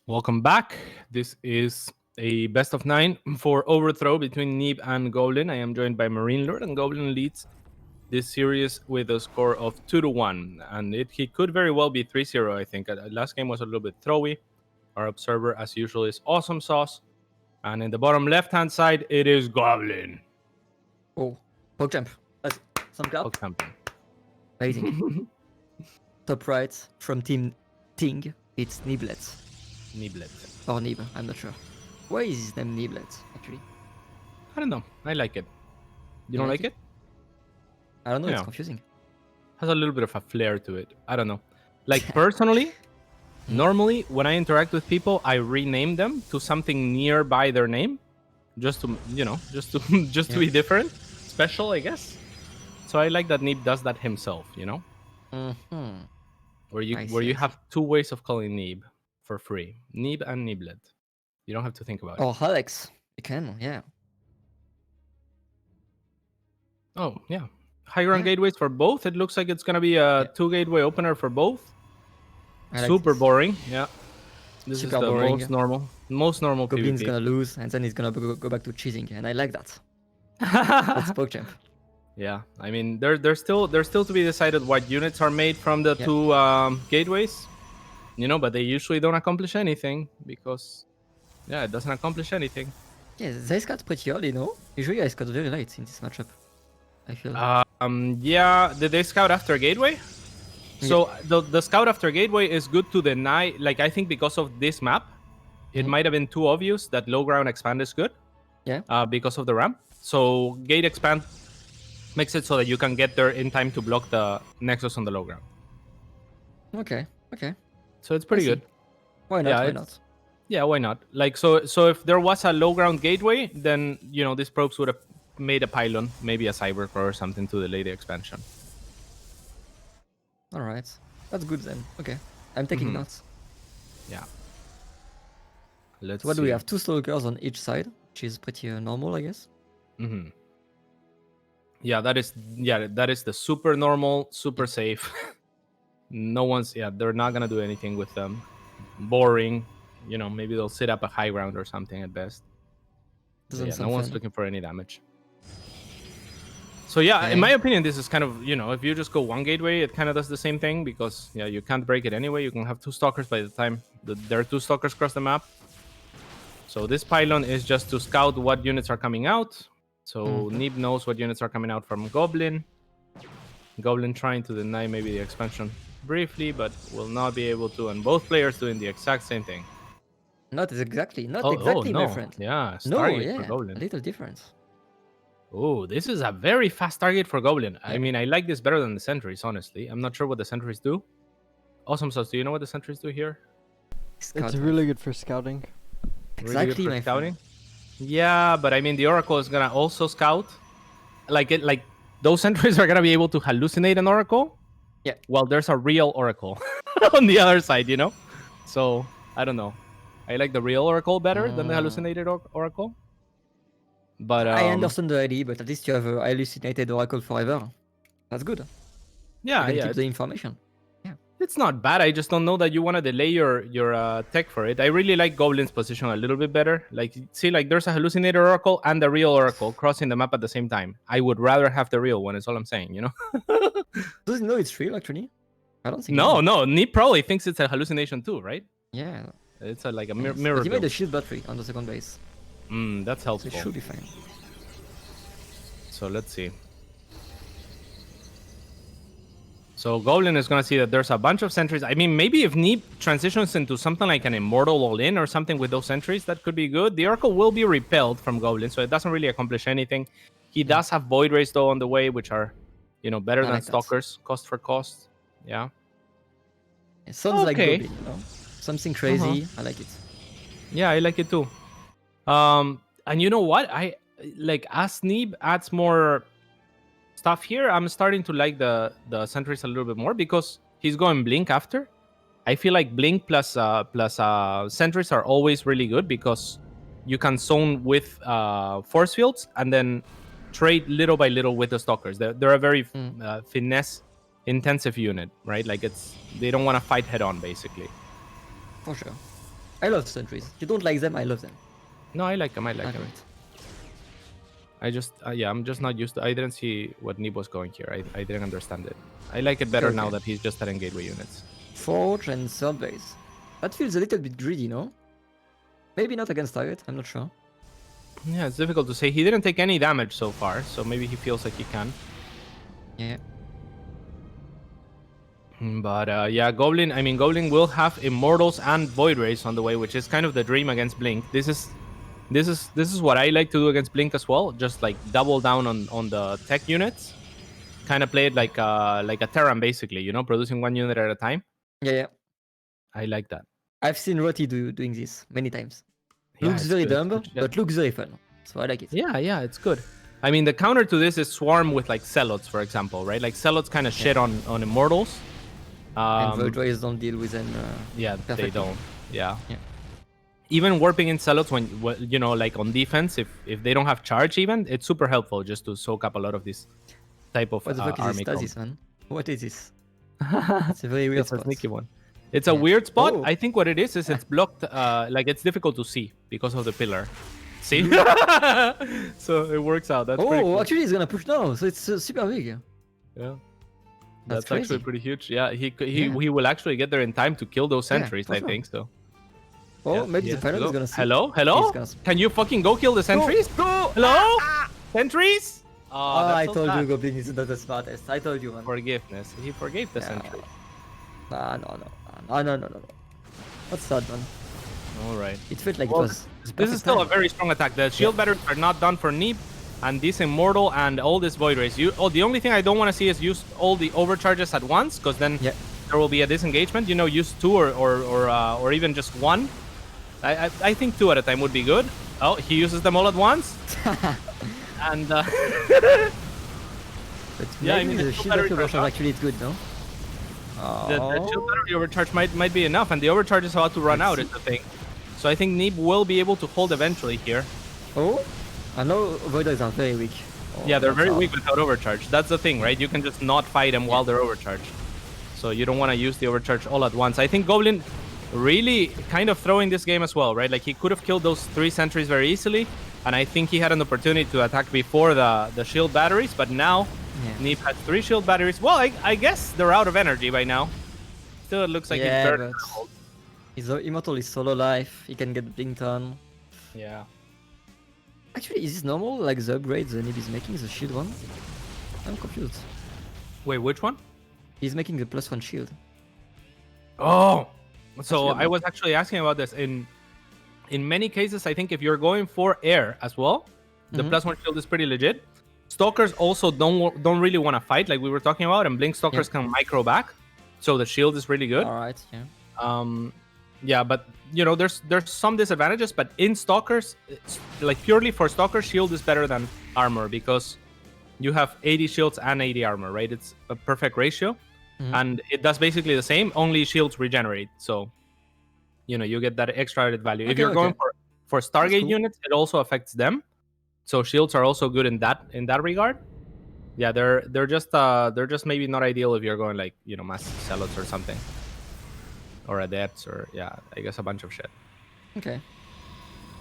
Welcome back. This is a best of 9 for Overthrow between NEEB and Goblin. I am joined by MarineLord, and Goblin leads this series with a score of 2-1. And he could very well be 3-0, I think. Last game was a little bit throwy. Our observer, as usual, is Awesome Sauce. And in the bottom left-hand side, it is Goblin. Oh, PogChamp. That's some clap. PogChamp. Amazing. Top right from Team Ting, it's Neeblet. Neeblet. Or Neeb, I'm not sure. Why is his name Neeblet, actually? I don't know. I like it. You don't like it? I don't know, Yeah. it's confusing. Has a little bit of a flair to it. I don't know. Like, personally, normally, when I interact with people, I rename them to something nearby their name. Just to, to be different. Special, I guess. So I like that Neeb does that himself, Mm-hmm. Where you have two ways of calling Neeb for free. Neeb and Neeblet. You don't have to think about it. Or Alex. You can, yeah. Oh, yeah. High ground gateways for both. It looks like it's going to be a 2-gateway opener for both. Super boring. Yeah. This Super is the boring. most normal Goblin's PvP. gonna lose, and then he's gonna go back to cheesing, and I like that. That's PogChamp. Yeah, I mean, there's still to be decided what units are made from the two gateways, but they usually don't accomplish anything because, it doesn't accomplish anything. Yeah, they scout pretty early, no? Usually I scout very late in this matchup, I feel. Yeah, did they scout after gateway? So the scout after gateway is good to deny. Like, I think because of this map, it might have been too obvious that low ground expand is good. Yeah. Because of the ramp. So gate expand makes it so that you can get there in time to block the nexus on the low ground. Okay. So it's pretty good. Why not? Why not? Yeah, why not? Like, so if there was a low ground gateway, then these probes would have made a pylon, maybe a cyber core or something to delay the expansion. All right, that's good then. Okay, I'm taking notes. Yeah. So what do we have? 2 stalkers on each side, which is pretty normal, I guess. Yeah, that is the super normal, super safe. No one's they're not gonna do anything with them. Boring. Maybe they'll sit up a high ground or something at best. No one's looking for any damage. So in my opinion, this is kind of, if you just go one gateway, it kind of does the same thing because you can't break it anyway. You can have 2 stalkers by the time there are 2 stalkers across the map. So this pylon is just to scout what units are coming out. So NEEB knows what units are coming out from Goblin. Goblin trying to deny maybe the expansion briefly, but will not be able to. And both players doing the exact same thing. Not exactly, no. my friend. Yeah, Stargate for Goblin. A little difference. Oh, this is a very fast target for Goblin. I mean, I like this better than the sentries, honestly. I'm not sure what the sentries do. Awesome Sauce, do you know what the sentries do here? It's really good for scouting. Exactly, my scouting. Yeah, but I mean, the Oracle is gonna also scout. Like those sentries are gonna be able to hallucinate an Oracle. Yeah. Well, there's a real Oracle on the other side, So I don't know. I like the real Oracle better than the hallucinated Oracle. But I understand the idea, but at least you have a hallucinated Oracle forever. That's good. Yeah, you can keep the information. Yeah. It's not bad. I just don't know that you want to delay your tech for it. I really like Goblin's position a little bit better. Like, see, there's a hallucinated Oracle and a real Oracle crossing the map at the same time. I would rather have the real one, is all I'm saying, Does he know it's real, actually? I don't think No, NEEB probably thinks it's a hallucination too, right? Yeah. It's like a mirror. But he made a shield battery on the second base. That's helpful. So it should be fine. So let's see. So Goblin is going to see that there's a bunch of sentries. I mean, maybe if NEEB transitions into something like an Immortal All-In or something with those sentries, that could be good. The Oracle will be repelled from Goblin, so it doesn't really accomplish anything. He does have Void Rays, though, on the way, which are, better than Stalkers, cost for cost. Yeah. It sounds like Goblin, Something crazy. I like it. Yeah, I like it too. And you know what? I like, as NEEB adds more stuff here, I'm starting to like the sentries a little bit more because he's going Blink after. I feel like Blink plus sentries are always really good because you can zone with force fields and then trade little by little with the stalkers. They're a very finesse intensive unit, right? Like, they don't want to fight head on, basically. For sure. I love sentries. You don't like them, I love them. No, I like him. I like him. I just, yeah, I'm just not used to. I didn't see what NEEB was going here. I didn't understand it. I like it better now that he's just setting gateway units. Forge and third base. That feels a little bit greedy, no? Maybe not against target. I'm not sure. Yeah, it's difficult to say. He didn't take any damage so far, so maybe he feels like he can. Yeah. But yeah, Goblin. I mean, Goblin will have Immortals and Void Rays on the way, which is kind of the dream against Blink. This is what I like to do against Blink as well. Just like double down on the tech units, kind of play it like a Terran basically. You know, producing one unit at a time. Yeah. I like that. I've seen Roti doing this many times. Yeah, looks very good. dumb, but looks very fun. So I like it. Yeah, it's good. I mean, the counter to this is Swarm with like Zealots, for example, right? Like Zealots kind of shit on Immortals. And Void Rays don't deal with them. Yeah, perfectly. they don't. Yeah. Even warping in Zealots when you know, like on defense, if they don't have charge, even it's super helpful just to soak up a lot of this type of what the fuck army. Is this stasis, man? What is this? It's a very weird It's spot. a sneaky one. It's a weird spot. Oh. I think what it is it's blocked. Like it's difficult to see because of the pillar. See? So it works out. That's pretty cool. Actually, he's gonna push now, so it's super big. Yeah. That's actually crazy. pretty huge. Yeah, he will actually get there in time to kill those sentries, I think so. Oh, Yeah, maybe the pilot is gonna see. Hello? Can you fucking go kill the sentries? Go! Hello? Sentries? Oh, I so told sad. you Goblin is not the smartest. I told you, man. Forgiveness. He forgave the sentry. No. What's that, man? All right. It felt like Well, it was. This is still a very strong attack. The shield batteries are not done for NEEB, and this Immortal and all this Void Rays. The only thing I don't want to see is use all the overcharges at once, because then there will be a disengagement. You know, use 2 or even just 1. I think 2 at a time would be good. Oh, he uses them all at once. And But yeah, I mean, the shield battery overcharge actually is good, no? The shield battery overcharge might be enough, and the overcharge is about to run out. Is the thing. So I think NEEB will be able to hold eventually here. Oh, I know Void Rays are very weak. Yeah, they're very weak without overcharge. That's the thing, right? You can just not fight them while they're overcharged. So you don't want to use the overcharge all at once. I think Goblin really kind of throwing this game as well, right? Like he could have killed those 3 sentries very easily, and I think he had an opportunity to attack before the shield batteries, but now NEEB has 3 shield batteries. Well, I guess they're out of energy by now. Still, it looks like he's very cold. His Immortal is solo life. He can get blinked on. Yeah. Actually, is this normal? Like the upgrade the NEEB is making, the shield one? I'm confused. Wait, which one? He's making the +1 shield. Oh! So I was actually asking about this. In many cases, I think if you're going for air as well, the +1 shield is pretty legit. Stalkers also don't really want to fight, like we were talking about, and Blink Stalkers can micro back. So the shield is really good. Alright, yeah. Yeah, but you know, there's some disadvantages, but in Stalkers, like purely for Stalkers, shield is better than armor because you have 80 shields and 80 armor, right? It's a perfect ratio, and it does basically the same. Only shields regenerate, so you know you get that extra added value. If you're going for Stargate units, it also affects them, so shields are also good in that regard. Yeah, they're just maybe not ideal if you're going like, you know, massive zealots or something. Or adepts, or I guess a bunch of shit. Okay.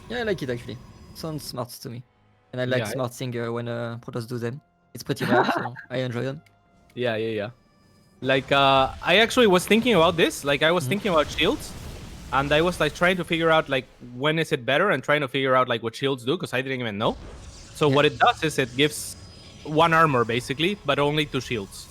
Yeah, I like it actually. Sounds smart to me. And I like smart singer when Protoss do them. It's pretty rare, so I enjoy them. Yeah. Like I actually was thinking about this. Like I was thinking about shields, and I was like trying to figure out like when is it better, and trying to figure out like what shields do, because I didn't even know. So what it does is it gives 1 armor basically, but only 2 shields,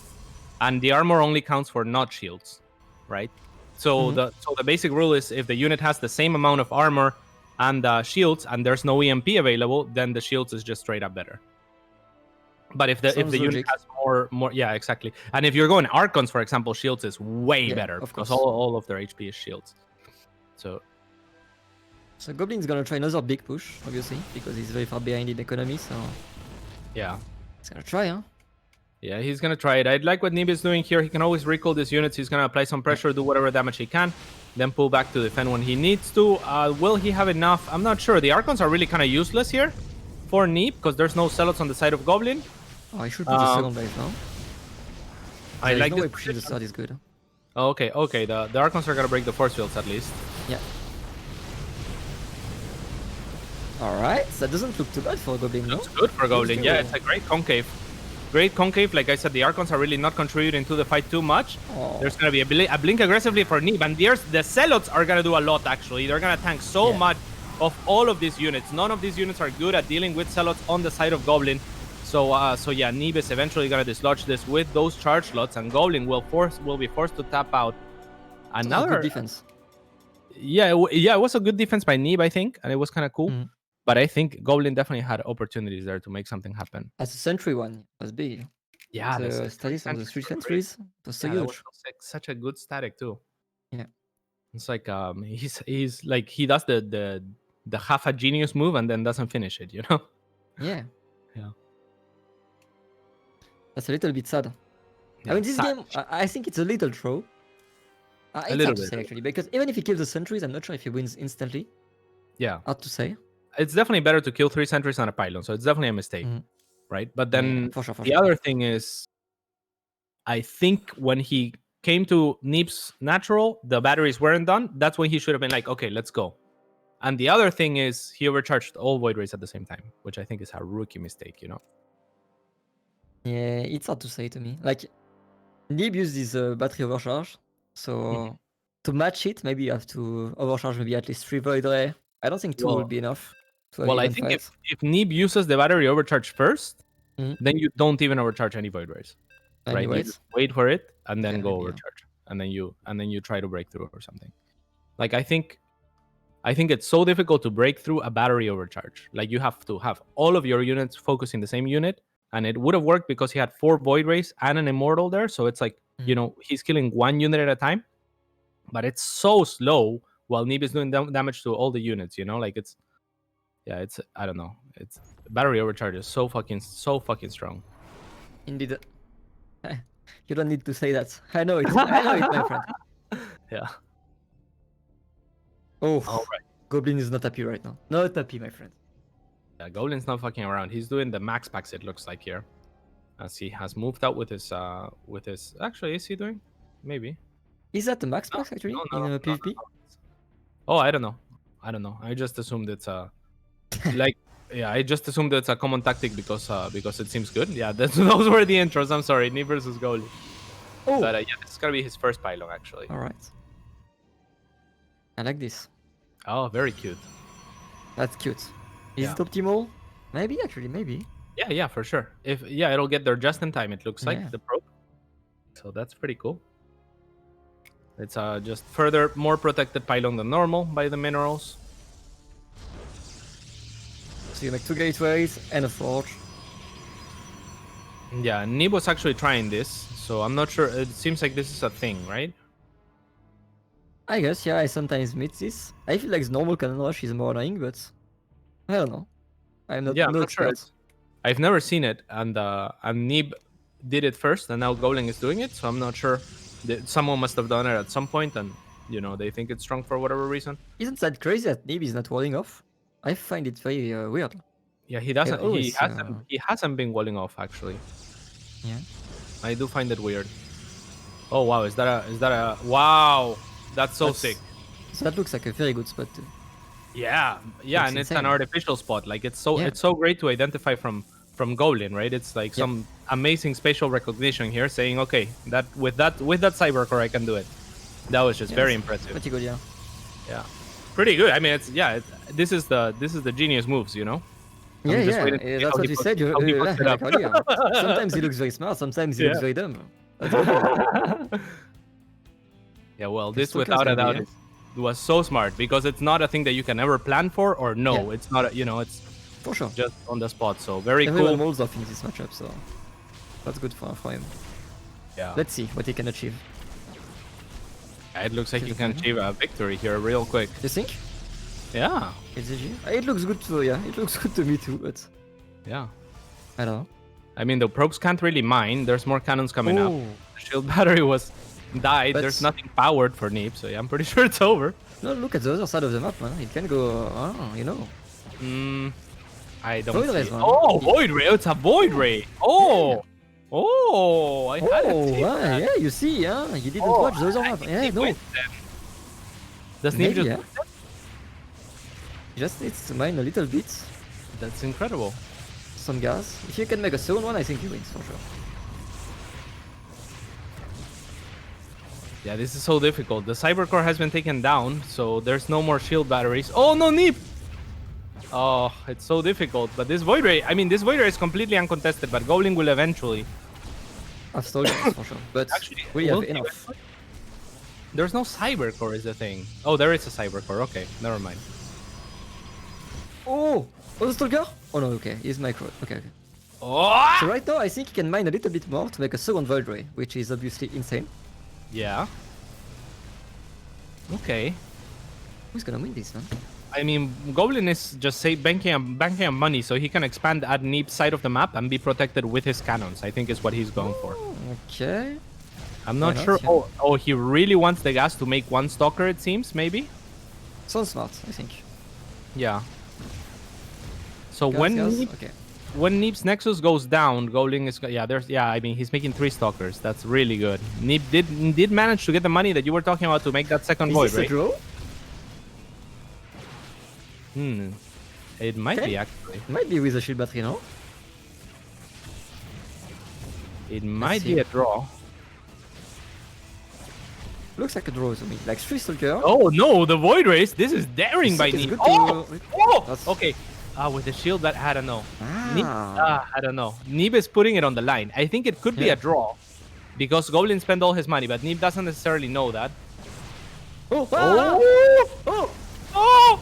and the armor only counts for not shields, right? So the basic rule is if the unit has the same amount of armor and shields, and there's no EMP available, then the shields is just straight up better. But if the unit has more, yeah, exactly. And if you're going Archons, for example, shields is way better because all of their HP is shields. So Goblin's gonna try another big push, obviously, because he's very far behind in economy. So yeah, he's gonna try, huh? Yeah, he's gonna try it. I like what NEEB is doing here. He can always recall these units. He's gonna apply some pressure, do whatever damage he can, then pull back to defend when he needs to. Will he have enough? I'm not sure. The Archons are really kind of useless here for NEEB because there's no Zealots on the side of Goblin. Oh, I should put the second base now. I like this. Pushing the start is good. Oh, okay. The Archons are gonna break the force fields at least. Yeah. Alright, that doesn't look too bad for Goblin, no? Looks good for Goblin. Yeah, it's a great concave. Great concave. Like I said, the Archons are really not contributing to the fight too much. Oh. There's going to be a blink aggressively for NEEB. And the Zealots are going to do a lot, actually. They're going to tank so much of all of these units. None of these units are good at dealing with Zealots on the side of Goblin. So yeah, NEEB is eventually going to dislodge this with those charge slots. And Goblin will be forced to tap out. Another good defense. Yeah, it was a good defense by NEEB, I think. And it was kind of cool. Mm. But I think Goblin definitely had opportunities there to make something happen. As a sentry one was big. Yeah, the studies on the 3 sentries was so huge. That was such a good static too. Yeah, it's like he's like he does the half a genius move and then doesn't finish it, you know? Yeah. Yeah. That's a little bit sad. Yeah, I mean, this game, I think it's a little throw. It's hard to say actually, because even if he kills the sentries, I'm not sure if he wins instantly. Yeah. Hard to say. It's definitely better to kill 3 sentries on a pylon, so it's definitely a mistake, right? But then for sure. Other thing is, I think when he came to NEEB's natural, the batteries weren't done. That's when he should have been like, okay, let's go. And the other thing is he overcharged all Void Rays at the same time, which I think is a rookie mistake, you know? Yeah, it's hard to say to me. Like, NEEB used his battery overcharge, so to match it, maybe you have to overcharge maybe at least 3 Void Ray. I don't think 2 will be enough. Well, I think if NEEB uses the battery overcharge first, then you don't even overcharge any Void Rays. Right? You just wait for it and then go overcharge. And then you try to break through or something. Like I think it's so difficult to break through a battery overcharge. Like you have to have all of your units focusing the same unit. And it would have worked because he had 4 Void Rays and an Immortal there. So it's like, you know, he's killing 1 unit at a time. But it's so slow while NEEB is doing damage to all the units, you know? Like it's I don't know. It's battery overcharge is so fucking strong. Indeed. You don't need to say that. I know it. I know it, my friend. Yeah. Oh, all right. Goblin is not happy right now. Not happy, my friend. Yeah, Goblin's not fucking around. He's doing the max packs, it looks like here. As he has moved out with his actually, is he doing? Maybe. Is that the max packs actually in PvP? Oh, I don't know. I just assumed it's like I just assumed it's a common tactic because it seems good. Yeah, those were the intros. I'm sorry, NEEB versus Goblin. Oh. But yeah, this is gonna be his first pylon actually. All right. I like this. Oh, very cute. That's cute. Is it optimal? Maybe actually, maybe. Yeah, for sure. It'll get there just in time. It looks like the probe. So that's pretty cool. It's just more protected pylon than normal by the minerals. So you make 2 gateways and a forge. Yeah, NEEB was actually trying this, so I'm not sure. It seems like this is a thing, right? I guess, yeah, I sometimes meet this. I feel like the normal cannon rush is more annoying, but I don't know. I'm not sure. I've never seen it, and NEEB did it first, and now Goblin is doing it, so I'm not sure. Someone must have done it at some point, and they think it's strong for whatever reason. Isn't that crazy that NEEB is not walling off? I find it very weird. Yeah, he doesn't. He hasn't been walling off actually. Yeah. I do find it weird. Oh wow, is that a wow? That's sick. So that looks like a very good spot too. Yeah, and it's an artificial spot. Like it's so great to identify from Goblin, right? It's like some amazing spatial recognition here, saying, okay, that with that cybercore I can do it. That was just very impressive. Pretty good, yeah. Yeah, pretty good. I mean, this is the genius moves, you know. That's what we said. Sometimes he looks very smart, sometimes he looks very dumb. Yeah, well, this without a doubt was so smart because it's not a thing that you can ever plan for or know. It's not, it's for sure just on the spot. So very cool. Everyone molds off in this matchup, so that's good for him. Yeah. Let's see what he can achieve. It looks like he can achieve a victory here real quick. You think? Yeah. It looks good too. Yeah, it looks good to me too. But yeah, I don't know. I mean, the probes can't really mine. There's more cannons coming up. The shield battery died. There's nothing powered for NEEB, so yeah, I'm pretty sure it's over. No, look at the other side of the map, man. It can go, I don't Void see Ray, it. Oh, Void Ray. It's a Void Ray. Oh. Oh, I hadn't seen that. Yeah, you see, yeah. You didn't watch the other map. Yeah, no. Does NEEB just... He just needs to mine a little bit. That's incredible. Some gas. If you can make a second one, I think he wins for sure. Yeah, this is so difficult. The Cybercore has been taken down, so there's no more shield batteries. Oh, no, NEEB! Oh, it's so difficult. But this Void Ray, I mean, this Void Ray is completely uncontested, but Goblin will eventually. I've stolen it for sure. But Actually, we have enough. There's no Cybercore is the thing. Oh, there is a Cybercore. Okay, never mind. Oh! Oh, the Stalker? Oh no, okay. He's micro. Okay, okay. Oh! So right now, I think he can mine a little bit more to make a second Void Ray, which is obviously insane. Yeah. Okay. Who's gonna win this, man? I mean, Goblin is just banking on money, so he can expand at NEEB's side of the map and be protected with his cannons. I think is what he's going for. Okay. I'm not Why sure. not? Yeah. Oh, he really wants the gas to make one Stalker, it seems, maybe? Sounds smart, I think. Yeah. So Gas, when gas? NEEB, Okay. when NEEB's Nexus goes down, Goblin is... Yeah, I mean, he's making 3 Stalkers. That's really good. NEEB did manage to get the money that you were talking about to make that second Is Void, this a right? draw? It might Okay. be, actually. Might be with a shield battery, no? It might see. be a draw. Looks like a draw to me. Like 3 Stalker. Oh no, the Void Race! This is daring by It's NEEB. good Oh! to- Oh! That's- Okay. With the shield, that I don't know. Ah. I don't know. NEEB is putting it on the line. I think it could be Yeah. a draw because Goblin spent all his money, but NEEB doesn't necessarily know that. Oh! Oh! Oh! Oh!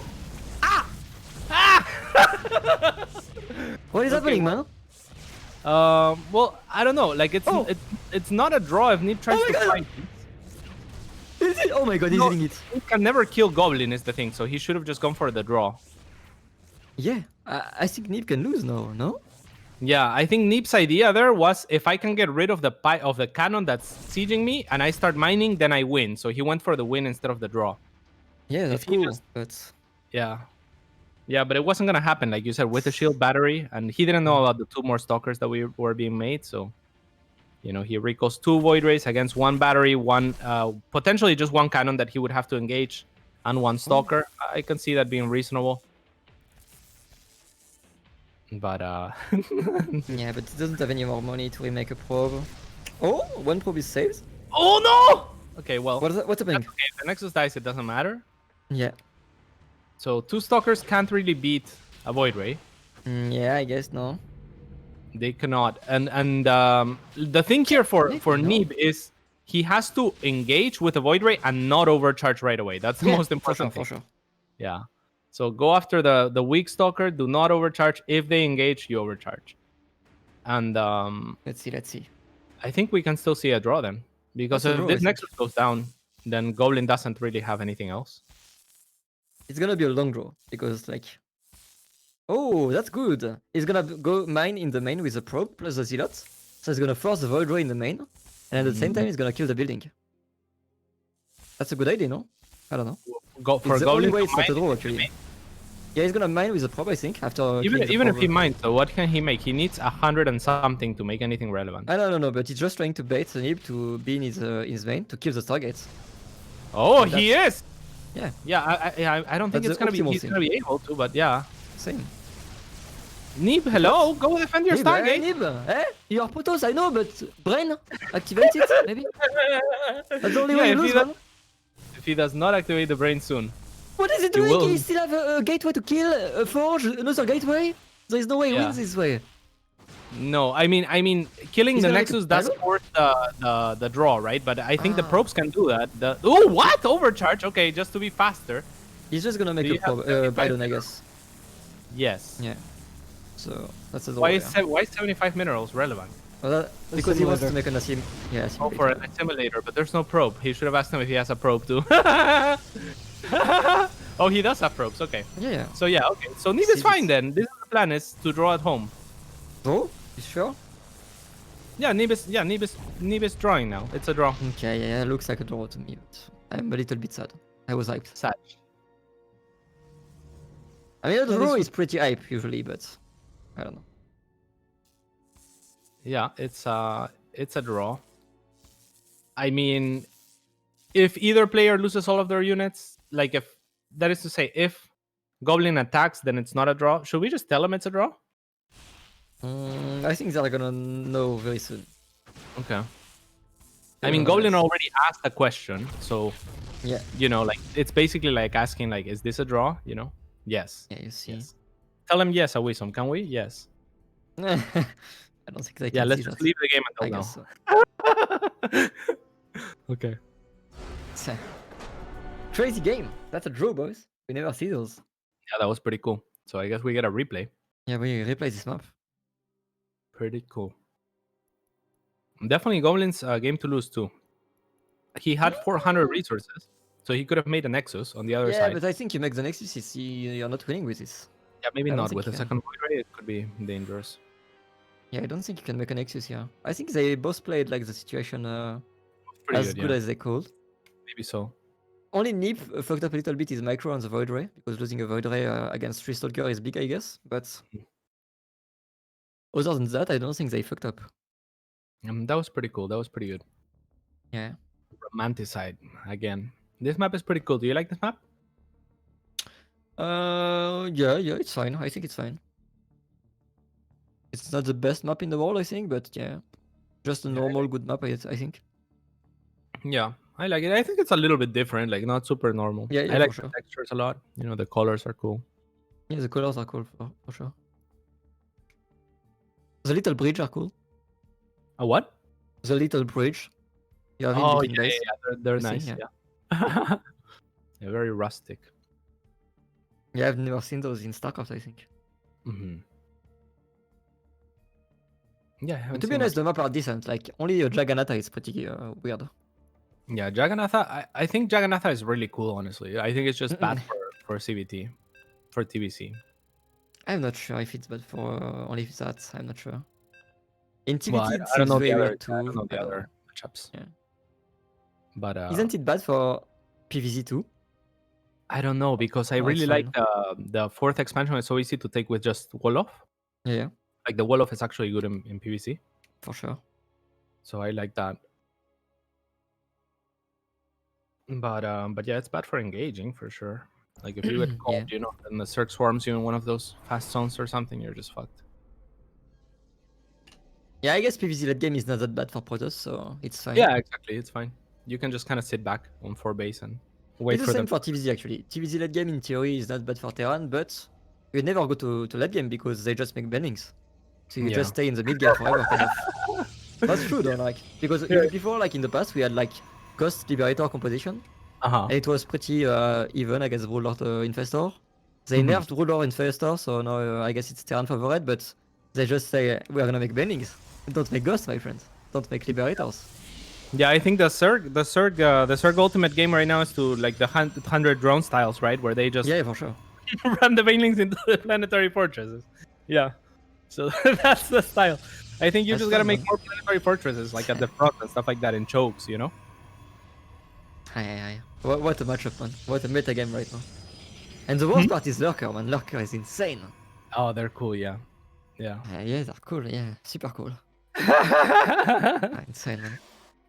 Ah! What is happening, man? Well, I don't know. Like it's not a draw if NEEB tries Oh my to God. fight. Is it? Oh my god, he's No. hitting it. He can never kill Goblin is the thing, so he should have just gone for the draw. Yeah, I think NEEB can lose now, no? Yeah, I think NEEB's idea there was if I can get rid of the cannon that's sieging me and I start mining, then I win. So he went for the win instead of the draw. Yeah, that's If he cool, just- but... Yeah, but it wasn't gonna happen, like you said, with the shield battery, and he didn't know about the 2 more Stalkers that were being made. So, you know, he recalls 2 Void Rays against 1 battery, potentially just 1 cannon that he would have to engage, and 1 Stalker. I can see that being reasonable. But Yeah, but he doesn't have any more money to remake a probe. Oh, 1 probe is saved. oh no! Okay, well, What's happening? that's okay. If the Nexus dies, it doesn't matter. Yeah. So 2 Stalkers can't really beat a Void Ray. Yeah, I guess no. They cannot. And the thing here for NEEB is he has to engage with a Void Ray and not overcharge right away. That's the most important thing. For sure. Yeah. So go after the weak Stalker. Do not overcharge. If they engage, you overcharge. And Let's see. I think we can still see a draw then. Because That's a if draw, this I think. Nexus goes down, then Goblin doesn't really have anything else. It's gonna be a long draw, because like... Oh, that's good. He's gonna go mine in the main with the probe plus the zealot. So he's gonna force the Void Ray in the main. And at the same time, he's gonna kill the building. That's a good idea, no? I don't know. For It's the only Goblin way to it's not a mine, draw, actually. Yeah, he's gonna mine with the probe, I think, after... even killing the if he probe. mines, so what can he make? He needs 100 and something to make anything relevant. No, but he's just trying to bait the NEEB to be in his main, to kill the targets. Oh, And he is! Yeah, Yeah, I don't think That's it's the gonna be optimal he's thing. gonna be able to, but yeah. same. NEEB, hello, go defend your Stargate. NEEB, eh? You're Protoss, I know, but brain, activate it, maybe? That's the only way you lose, man. If he does not activate the brain soon, What is it You doing? will. He still have a gateway to kill, a forge, another gateway? There is no way he Yeah. wins this way. no. I mean, killing He's the gonna make a Nexus does pivot? force the draw, right? But I think the Ah. probes can do that. Oh, what? Overcharge? Okay, just to be faster. He's just gonna make Do a you have probe, 75 Biden, I guess. Yes. Yeah. So, that's a draw. Why yeah. is 75 minerals relevant? Well, because he wants to Assimilator. make an Oh, assimilator. for an assimilator, but there's no probe. He should have asked him if he has a probe too. Oh, he does have probes. Okay. Yeah. So yeah, okay. So NEEB is See fine this. then. This is the plan: is to draw at home. Draw? You sure? Yeah, NEEB is drawing now. It's a draw. Okay, yeah, looks like a draw to me, but I'm a little bit sad. I was hyped. Sad. I mean, the Yeah, draw this is pretty hype usually, but I don't know. Yeah, it's a draw. I mean, if either player loses all of their units, like if that is to say, if Goblin attacks, then it's not a draw. Should we just tell him it's a draw? I think they're gonna know very soon. Okay. I mean, Goblin already asked a question, so yeah, you know, like it's basically like asking, like, is this a draw? You know? Yes. Yeah, you see. Yes. Tell him yes, a wisdom. Can we? Yes. I don't think they can. Yeah, let's see just that. leave the game I until guess now. so. Okay. It's a crazy game. That's a draw, boys. We never see those. Yeah, that was pretty cool. So I guess we get a replay. Yeah, we replay this map. Pretty cool. Definitely Goblin's game to lose too. He had 400 resources, so he could have made a Nexus on the other side. Yeah, but I think you make the Nexus, you're not winning with this. Yeah, maybe I don't not. think With you a can. second void ray, it could be dangerous. Yeah, I don't think you can make a Nexus here. I think they both played like the situation Pretty as good yeah. as they could. Maybe so. Only NEEB fucked up a little bit is micro on the Void Ray, because losing a Void Ray against 3 Stalker is big, I guess. But other than that, I don't think they fucked up. That was pretty cool. That was pretty good. Yeah. Romanticide again. This map is pretty cool. Do you like this map? Yeah, it's fine. I think it's fine. It's not the best map in the world, I think, but yeah, just a normal good map, I think. Yeah, I like it. I think it's a little bit different, like not super normal. Yeah, I like for the sure. textures a lot. You know, the colors are cool. Yeah, the colors are cool for sure. The little bridge are cool. A what? The little bridge. You have in Oh, between base. yeah, they're You see, nice. yeah. Yeah. They're very rustic. Yeah, I've never seen those in StarCraft, I think. Mm-hmm. Yeah, I But haven't to be seen honest, much. the map are decent. Like, only Jagannatha is pretty weird. Yeah, Jagannatha. I think Jagannatha is really cool. Honestly, I think it's just bad for CVT, for TBC. I'm not sure if it's bad for only that. I'm not sure. In TVT, Well, it I don't seems know very the other. weird too. I don't know the other matchups. Yeah. But Isn't it bad for PVZ too? I don't know, because I Oh, really it's like the fourth expansion. It's so easy to take with just Wolof. Yeah, Like the Wolof is actually good in PvC. for sure. So I like that. But yeah, it's bad for engaging for sure. Like if you get caught, Yeah. you know, and the Cirque swarms you in one of those fast zones or something, you're just fucked. Yeah, I guess PVZ late game is not that bad for Protoss, so it's fine. Yeah, exactly. It's fine. You can just kind of sit back on 4 base and wait It's for the same them. for TVZ actually. TVZ late game in theory is not bad for Terran, but you never go to late game because they just make bannings. So you Yeah. just stay in the mid game forever, kind of. That's true though, like, because before, like in the past, we had like Ghost Liberator composition, and it was pretty even against Warlord Infestor. They nerfed Warlord Infestor, so now I guess it's Terran favored, but they just say we are gonna make bannings. Don't make Ghosts, my friends. Don't make Liberators. Yeah, I think the Zerg ultimate game right now is to like the 100 drone styles, right? Where they just Yeah, for sure. run the banelings into the planetary fortresses. Yeah. So that's the style. I think you That's just gotta fun, make man. more planetary fortresses, like at the front and stuff like that, in chokes, you know? Aye. What a matchup, man. What a meta game right now. And the worst part is Lurker, man. Lurker is insane. Oh, they're cool, yeah. Yeah. Yeah, they're cool. Yeah, super cool. Insane, man.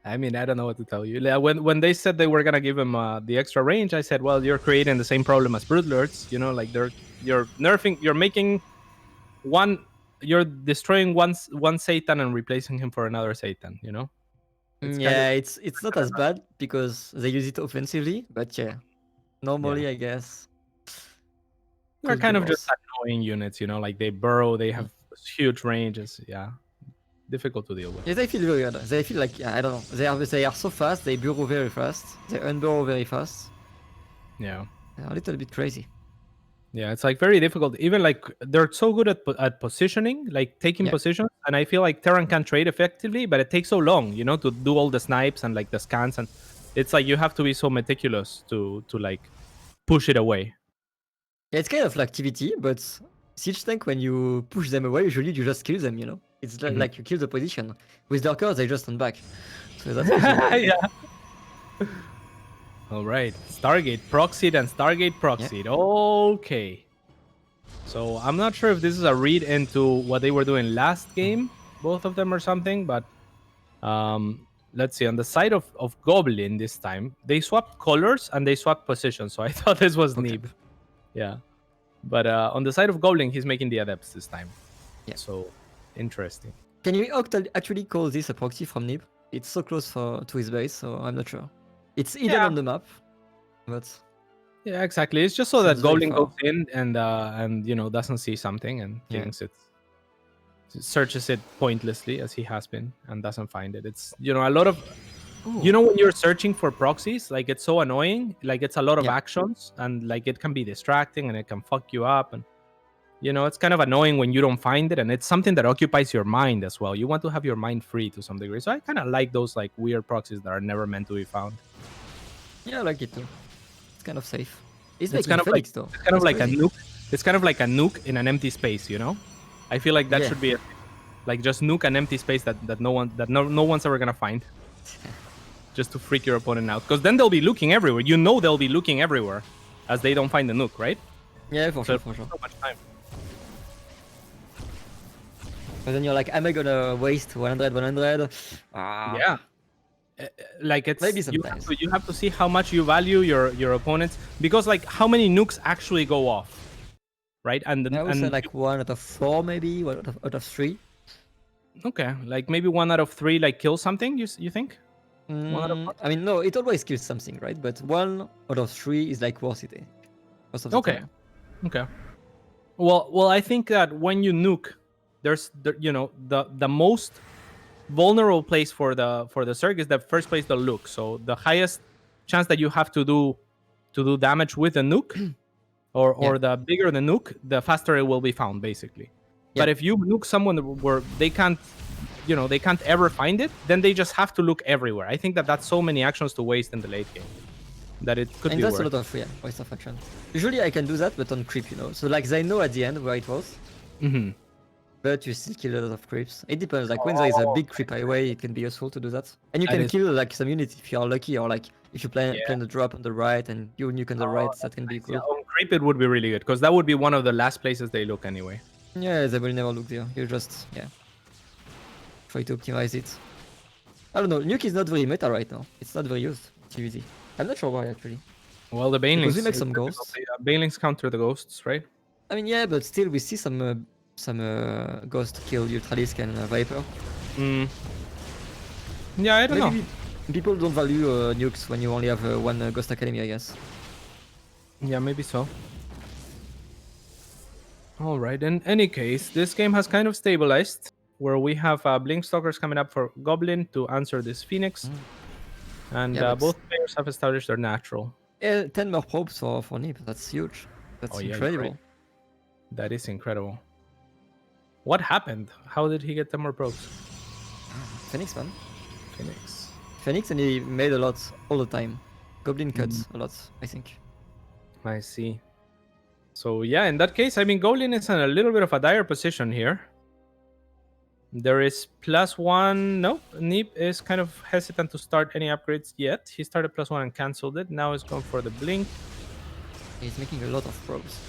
I mean, I don't know what to tell you. Yeah, when they said they were gonna give him the extra range, I said, well, you're creating the same problem as Broodlords. You know, like you're nerfing, you're destroying one Satan and replacing him for another Satan. You know. It's not as bad because they use it offensively, but yeah, normally I guess. They're could kind be of just worse. annoying units, you know, like they burrow, they have huge ranges. Yeah, difficult to deal with. Yeah, they feel very weird. They feel like I don't know. They are so fast. They burrow very fast. They unburrow very fast. Yeah. They're a little bit crazy. Yeah, it's like very difficult. Even like they're so good at positioning, like taking positions, and I feel like Terran can trade effectively, but it takes so long, you know, to do all the snipes and like the scans, and it's like you have to be so meticulous to like push it away. Yeah, it's kind of like TVT, but Siege Tank, when you push them away, usually you just kill them, you know? It's like you kill the position. With Lurkers, they just stand back. So that's Yeah. All right. Stargate proxied and Stargate proxied. Okay. So I'm not sure if this is a read into what they were doing last game, both of them or something, but let's see. On the side of Goblin this time, they swapped colors and they swapped positions. So I thought this was NEEB. Yeah. But on the side of Goblin, he's making the Adepts this time. Yeah. So, interesting. Can you actually call this a proxy from NEEB? It's so close to his base, so I'm not sure. It's hidden on the map, but yeah, exactly. It's just so that Goblin goes in and you know doesn't see something and thinks it searches it pointlessly as he has been and doesn't find it. It's a lot of you know when you're searching for proxies, like it's so annoying. Like it's a lot of actions and like it can be distracting and it can fuck you up and it's kind of annoying when you don't find it, and it's something that occupies your mind as well. You want to have your mind free to some degree. So I kind of like those like weird proxies that are never meant to be found. Yeah, I like it too. It's kind of safe. It's kind of like though. It's kind of like crazy. A nuke. It's kind of like a nuke in an empty space. I feel like that should be like just nuke an empty space that no one's ever gonna find. Just to freak your opponent out, because then they'll be looking everywhere. They'll be looking everywhere, as they don't find the nuke, right? Yeah, for sure. So much time. But then you're like, am I gonna waste 100? Yeah. Like it's maybe sometimes. You have to see how much you value your opponents, because like how many nukes actually go off, right? And I would say like 1 out of 4, maybe 1 out of 3. Okay, like maybe 1 out of 3 like kills something. You think? I mean, no, it always kills something, right? But 1 out of 3 is like worth it. Most of the time. Okay. Well, I think that when you nuke, there's the most vulnerable place for the Zerg is the first place they'll look. So the highest chance that you have to do damage with a nuke, or the bigger the nuke, the faster it will be found, basically. But if you nuke someone where they can't ever find it, then they just have to look everywhere. I think that's so many actions to waste in the late game that it could be that's worth. A lot of waste of action. Usually I can do that, but on creep, So like they know at the end where it was. Mm-hmm. But you still kill a lot of creeps. It depends. Like when there is a big creep highway, it can be useful to do that. And you can kill like some units if you are lucky, or like if you plan the drop on the right and you nuke on the right, that can be cool. Yeah, on creep it would be really good, because that would be one of the last places they look anyway. Yeah, they will never look there. You just try to optimize it. I don't know. Nuke is not very meta right now. It's not very used. It's easy. I'm not sure why actually. Well, the Banelings. Because we make some ghosts. Banelings counter the ghosts, right? I mean, yeah, but still we see some ghost kill Ultralisk and Viper. Yeah, I don't know. People don't value nukes when you only have 1 Ghost Academy, I guess. Yeah, maybe so. Alright, in any case, this game has kind of stabilized, where we have Blinkstalkers coming up for Goblin to answer this Phoenix. And both players have established their natural. 10 more probes for NEEB, that's huge. That's incredible. That is incredible. What happened? How did he get 10 more probes? Phoenix, man. Phoenix, and he made a lot all the time. Goblin cuts a lot, I think. I see. So yeah, in that case, I mean, Goblin is in a little bit of a dire position here. There is +1. Nope, NEEB is kind of hesitant to start any upgrades yet. He started +1 and cancelled it. Now he's going for the blink. He's making a lot of probes.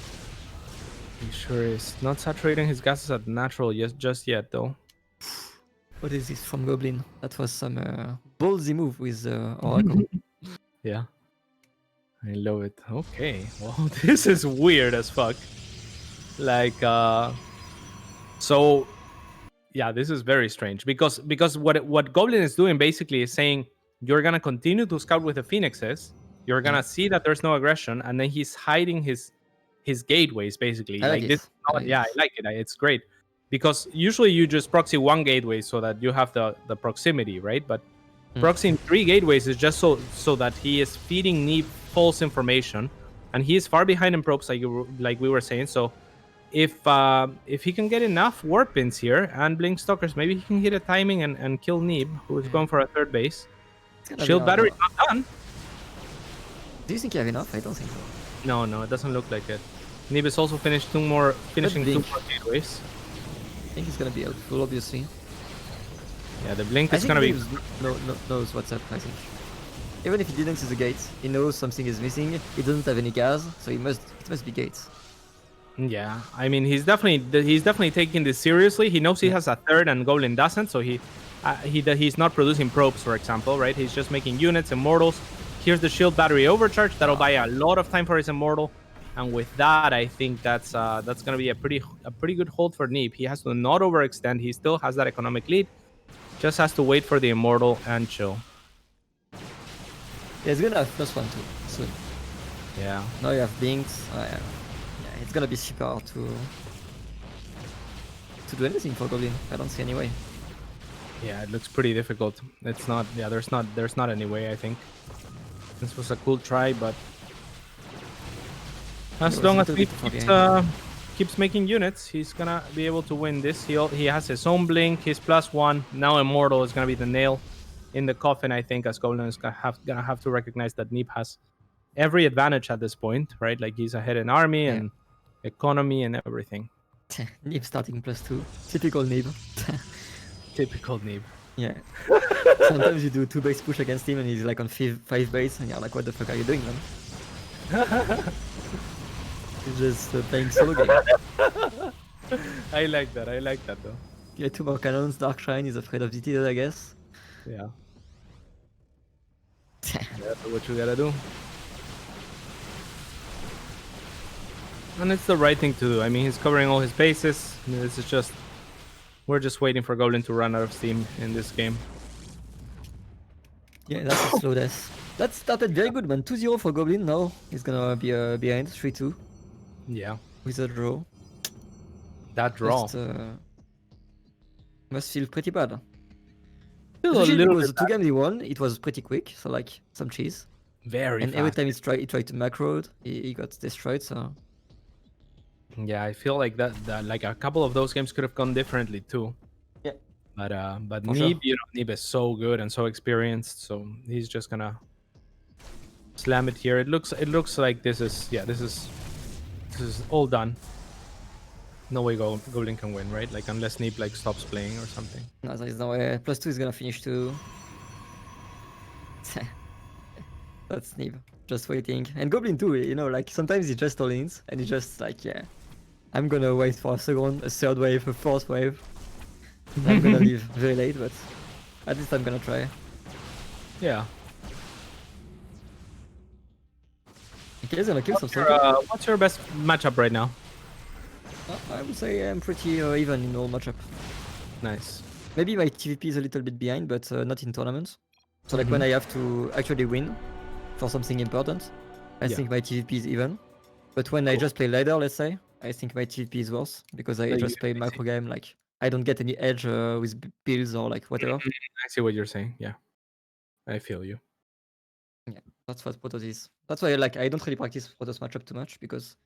He sure is. Not saturating his gases at natural just yet, though. What is this from Goblin? That was some ballsy move with Oracle. Yeah. I love it. Okay. Well, this is weird as fuck. Like, so... Yeah, this is very strange, because what Goblin is doing basically is saying you're gonna continue to scout with the Phoenixes, you're gonna see that there's no aggression, and then he's hiding his gateways basically. I like I like it. It's great, because usually you just proxy 1 gateway so that you have the proximity, right? But proxying 3 gateways is just so that he is feeding NEEB false information, and he is far behind in probes, like we were saying. So if he can get enough warp pins here and blink stalkers, maybe he can hit a timing and kill NEEB, who is going for a 3rd base. Shield battery is not done. Do you think you have enough? I don't think so. No, it doesn't look like it. NEEB is also finishing 2 more gateways. I think he's gonna be out full, obviously. Yeah, the blink is gonna be. Knows what's up, I think. Even if he didn't see the gates, he knows something is missing. He doesn't have any gas, so it must be gates. Yeah, I mean, he's definitely taking this seriously. He knows he has a 3rd and Goblin doesn't, so he's not producing probes, for example, right? He's just making units, immortals. Here's the shield battery overcharge. That'll buy a lot of time for his immortal. And with that, I think that's gonna be a pretty good hold for NEEB. He has to not overextend. He still has that economic lead. Just has to wait for the Immortal and chill. Yeah, he's gonna have +1 too soon. Yeah. Now you have Binks. Yeah, it's gonna be super hard to do anything for Goblin. I don't see any way. Yeah, it looks pretty difficult. It's not. Yeah, there's not any way. I think this was a cool try, but as long as he keeps making units, he's gonna be able to win this. He has his own blink, his +1. Now Immortal is gonna be the nail in the coffin. I think as Goblin is gonna have to recognize that NEEB has every advantage at this point, right? Like he's ahead in army and economy and everything. NEEB starting +2. Typical NEEB. Typical NEEB. Yeah. Sometimes you do 2 base push against him and he's like on 5 base and you're like, what the fuck are you doing, man? He's just playing solo game. I like that. I like that though. Yeah, 2 more cannons, Dark Shrine is afraid of DT, I guess. Yeah. That's what you gotta do. And it's the right thing to do. I mean, he's covering all his bases. This is just... We're just waiting for Goblin to run out of steam in this game. Yeah, that's a slow death. That started very good, man. 2-0 for Goblin. Now he's gonna be behind 3-2. Yeah. With a draw. That draw. Must feel pretty bad. Especially because the 2 games he won, it was pretty quick. So like, some cheese. Very and fast. every time he tried to macro, he got destroyed, so... Yeah, I feel like that like a couple of those games could have gone differently too. Yeah. But For NEEB, sure. you know, NEEB is so good and so experienced, so he's just gonna slam it here. It looks like this is all done. No way Goblin can win, right? Like unless NEEB like stops playing or something. No, there is no way. +2 is gonna finish too. That's NEEB. Just waiting. And Goblin too, you know, like sometimes he just all-ins and he just like, yeah, I'm gonna wait for a third wave, a fourth wave. I'm gonna leave very late, but at least I'm gonna try. Yeah. Okay, he's gonna kill something. What's your best matchup right now? I would say I'm pretty even in all matchup. Nice. Maybe my TVP is a little bit behind, but not in tournaments. So like when I have to actually win for something important, I think my TVP is even. But when I just play ladder, let's say, I think my TVP is worse because I just play macro game. Like I don't get any edge with builds or like whatever. I see what you're saying. Yeah, I feel you. Yeah, that's what Protoss is. That's why like I don't really practice Protoss matchup too much because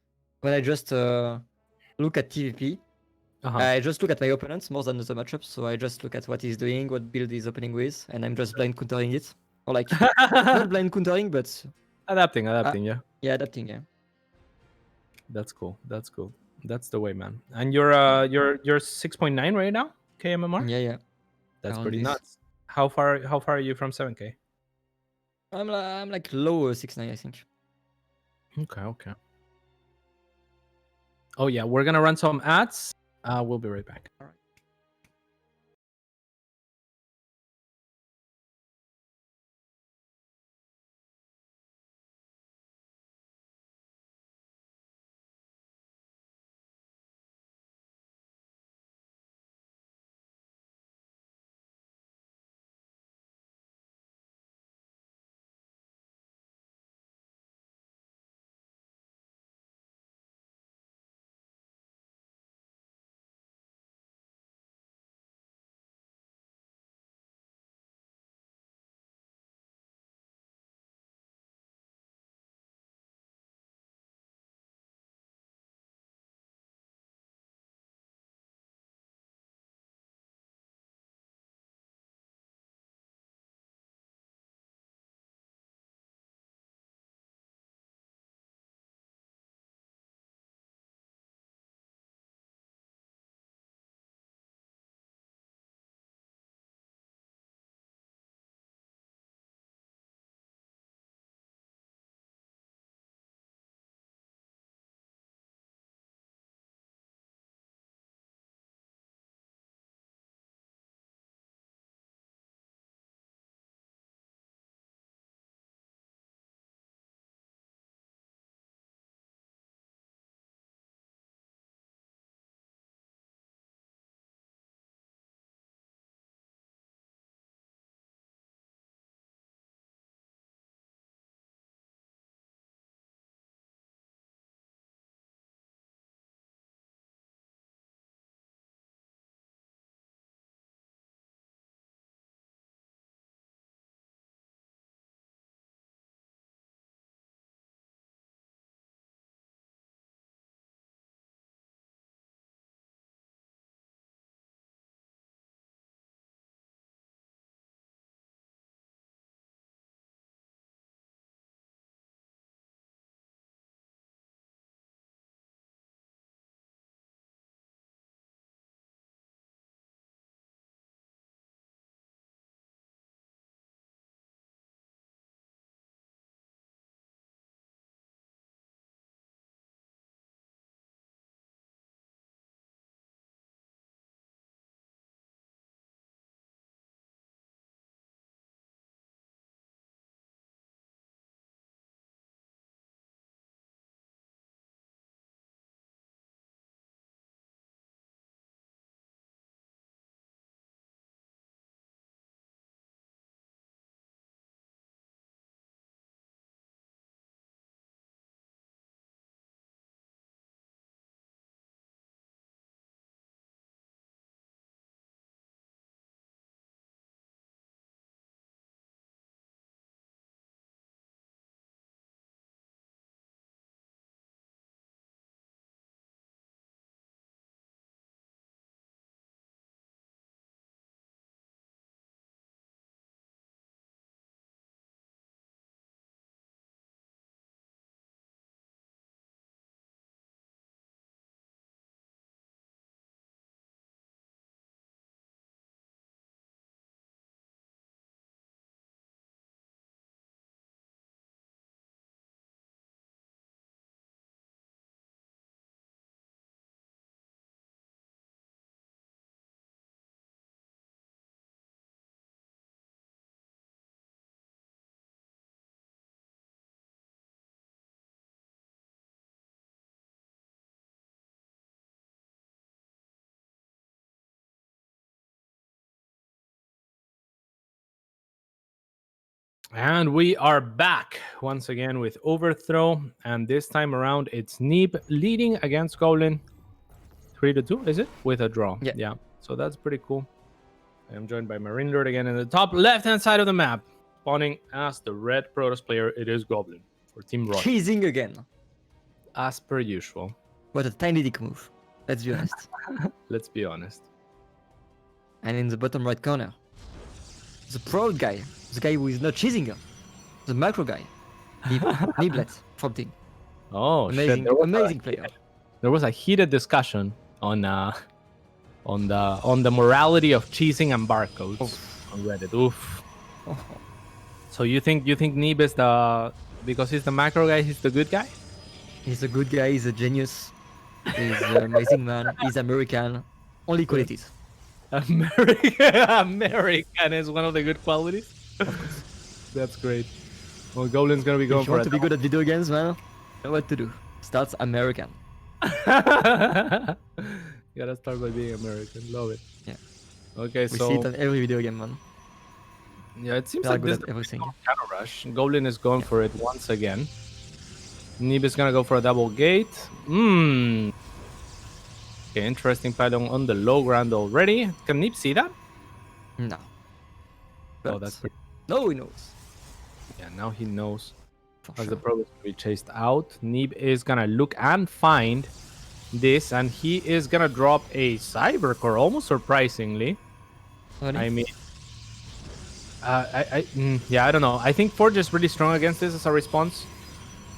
when I just look at TVP, I just look at my opponents more than the matchups. So I just look at what he's doing, what build he's opening with, and I'm just blind countering it. Or like not blind countering, but adapting. Yeah. Yeah, adapting. Yeah. That's cool. That's cool. That's the way, man. And you're 6.9 right now, KMMR? Yeah. That's pretty nuts. How far are you from 7K? I'm like low 6.9, I think. Okay. Oh yeah, we're gonna run some ads. We'll be right back. All right. And we are back once again with Overthrow, and this time around it's NEEB leading against Goblin 3-2, is it? With a draw. Yeah. So that's pretty cool. I am joined by MarineLord again in the top left-hand side of the map. Spawning as the red Protoss player, it is Goblin for Team Roy. Cheesing again. As per usual. What a tiny dick move. Let's be honest. Let's be honest. And in the bottom right corner, the proud guy. The guy who is not cheesing. The macro guy. Neeblet from team. Oh, amazing, shit. Amazing player. There was a heated discussion on the morality of cheesing and barcodes on Reddit. Oof. Oh. So you think NEEB is because he's the macro guy, he's the good guy? He's a good guy, he's a genius. He's an amazing man, he's American. Only qualities. American is one of the good qualities. That's great. Well, Goblin's gonna be going if you for want to be good at video games, man, you know what to do. Starts American. You gotta start by being American. Love it. Yeah. Okay, we see it on every video game, man. Yeah, it seems they like good this at everything. counter rush. Goblin is going for it once again. NEEB is gonna go for a double gate. Okay, interesting pattern on the low ground already. Can NEEB see that? No. Oh, that's pretty. No, he knows. Yeah, now he knows. For As sure. the probe is to be chased out, NEEB is gonna look and find this, and he is gonna drop a Cybercore, almost surprisingly. Really? I mean, yeah, I don't know. I think Forge is really strong against this as a response,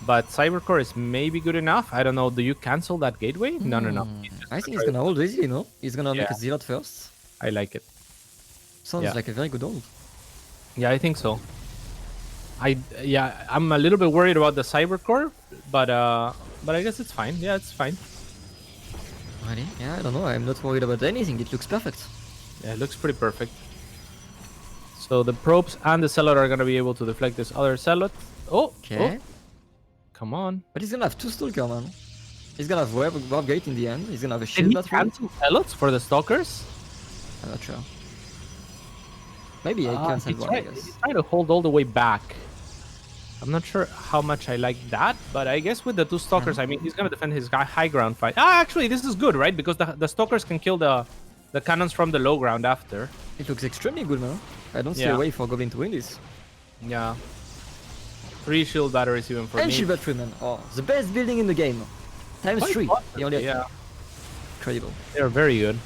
but Cybercore is maybe good enough. I don't know. Do you cancel that gateway? No. I think he's gonna hold easily, no? He's gonna make a zealot first. I like it. Sounds like a very good hold. Yeah, I think so. I'm a little bit worried about the Cybercore, but I guess it's fine. Yeah, it's fine. Really? Yeah, I don't know. I'm not worried about anything. It looks perfect. Yeah, it looks pretty perfect. So the probes and the Zealot are gonna be able to deflect this other Zealot. Oh, Okay. oh. Come on. But he's gonna have two Stalker, man. He's gonna have Warp Gate in the end. He's gonna have a Can shield he battery. cancel Zealots for the Stalkers? I'm not sure. Maybe I canceled one, I guess. He's trying to hold all the way back. I'm not sure how much I like that, but I guess with the two Stalkers, I mean, he's gonna defend his high ground fight. Actually, this is good, right? Because the Stalkers can kill the cannons from the low ground after. It looks extremely good, man. I don't see a way for Goblin to win this. Yeah. 3 shield batteries even for and me. shield battery, man. Oh, the best building in the game. Times 3. He only had incredible. They're very good.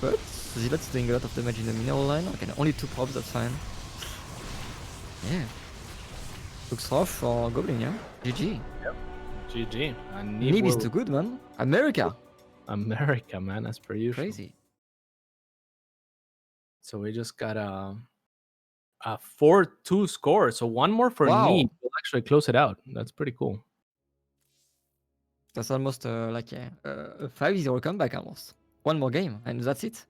But Zealot's doing a lot of damage in the mineral line. Okay, only 2 probes, that's fine. Yeah. Looks rough for Goblin, yeah? GG. Yep. GG. And NEEB is too good, man. America, man, as per usual. crazy. So we just got a 4-2 score. So one more for NEEB will actually close it out. That's pretty cool. That's almost like a 5-0 comeback almost. One more game, and that's it.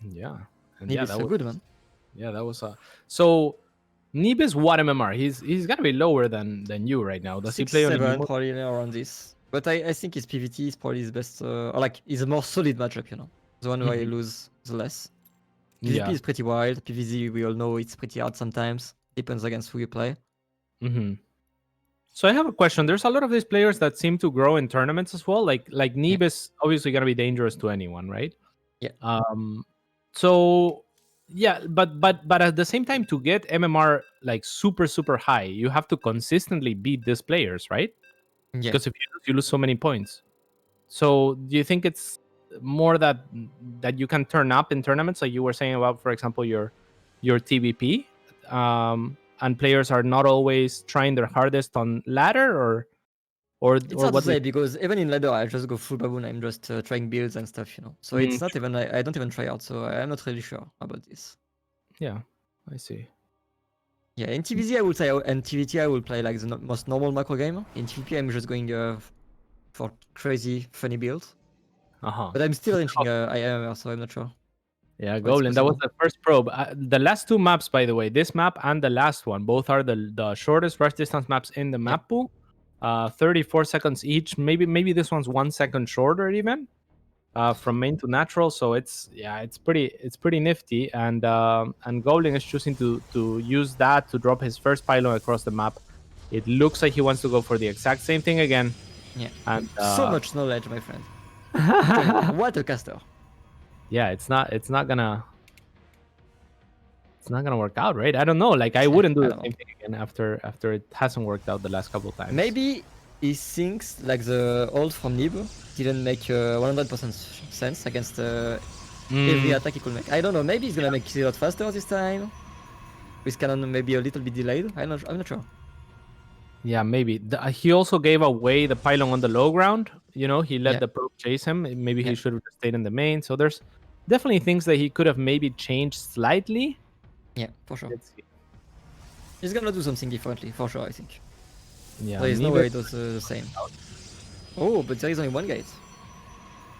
Yeah. And NEEB is so good, man. Yeah, that was so NEEB is what MMR? He's gotta be lower than you right now. Does 6, he play on 7, probably around this. But I think his PvT is probably his best, or like he's a more solid matchup, you know. The one where you lose the less. PvP is pretty wild. PvZ, we all know it's pretty hard sometimes. Depends against who you play. So I have a question. There's a lot of these players that seem to grow in tournaments as well. Like NEEB is obviously gonna be dangerous to anyone, right? Yeah. So yeah, but at the same time, to get MMR like super high, you have to consistently beat these players, right? Yeah. Because if you lose so many points. So do you think it's more that you can turn up in tournaments, like you were saying about, for example, your TVP, and players are not always trying their hardest on ladder, or it's hard to say, because even in ladder I just go full baboon. I'm just trying builds and stuff, you know. So it's not even I don't even try out. So I'm not really sure about this. Yeah, I see. Yeah, in TVZ I would say, and TVT I will play like the most normal macro game. In TVP I'm just going for crazy funny builds. But I'm still entering IMR, so I'm not sure. Yeah, Goblin, that was the first probe. The last 2 maps, by the way, this map and the last one, both are the shortest rush distance maps in the map pool. 34 seconds each. Maybe this one's 1 second shorter even. from main to natural. So it's pretty nifty. And Goblin is choosing to use that to drop his first pylon across the map. It looks like he wants to go for the exact same thing again. Yeah. And So much knowledge, my friend. What a caster. Yeah, it's not gonna work out, right? I don't know. Like I wouldn't do the same thing again after it hasn't worked out the last couple of times. Maybe he thinks like the ult from NEEB didn't make 100% sense against every attack he could make. I don't know. Maybe he's gonna make it a lot faster this time. With cannon maybe a little bit delayed. I'm not sure. Yeah, maybe. He also gave away the pylon on the low ground. You know, he let the probe chase him. Maybe he should have stayed in the main. So there's definitely things that he could have maybe changed slightly. Yeah, for sure. Let's see. He's gonna do something differently, for sure, I think. Yeah, there is no way he does the same. Oh, but there is only one gate.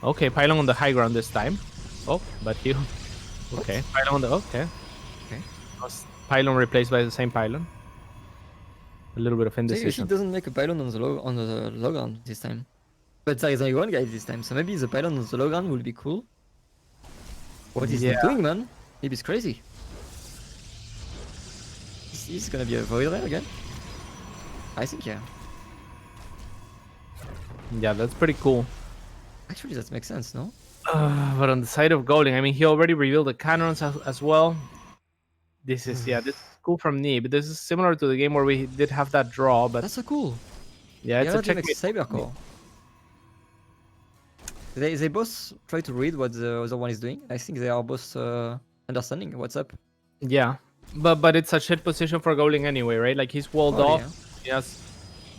Okay, pylon on the high ground this time. Oh, but he... Okay, pylon on the... Okay. Pylon replaced by the same pylon. A little bit of indecision. He doesn't make a pylon on the low ground this time. But there is only one gate this time, so maybe the pylon on the low ground will be cool. What is he doing, man? Maybe it's crazy. He's gonna be a void ray again? I think, yeah. Yeah, that's pretty cool. Actually, that makes sense, no? But on the side of Goblin, I mean, he already revealed the cannons as well. This is this is cool from NEEB. This is similar to the game where we did have that draw, but that's so cool. Yeah, it's a checkmate. Saber core. They both try to read what the other one is doing. I think they are both understanding what's up. Yeah, but it's a shit position for Goblin anyway, right? Like he's walled off. Yeah. He has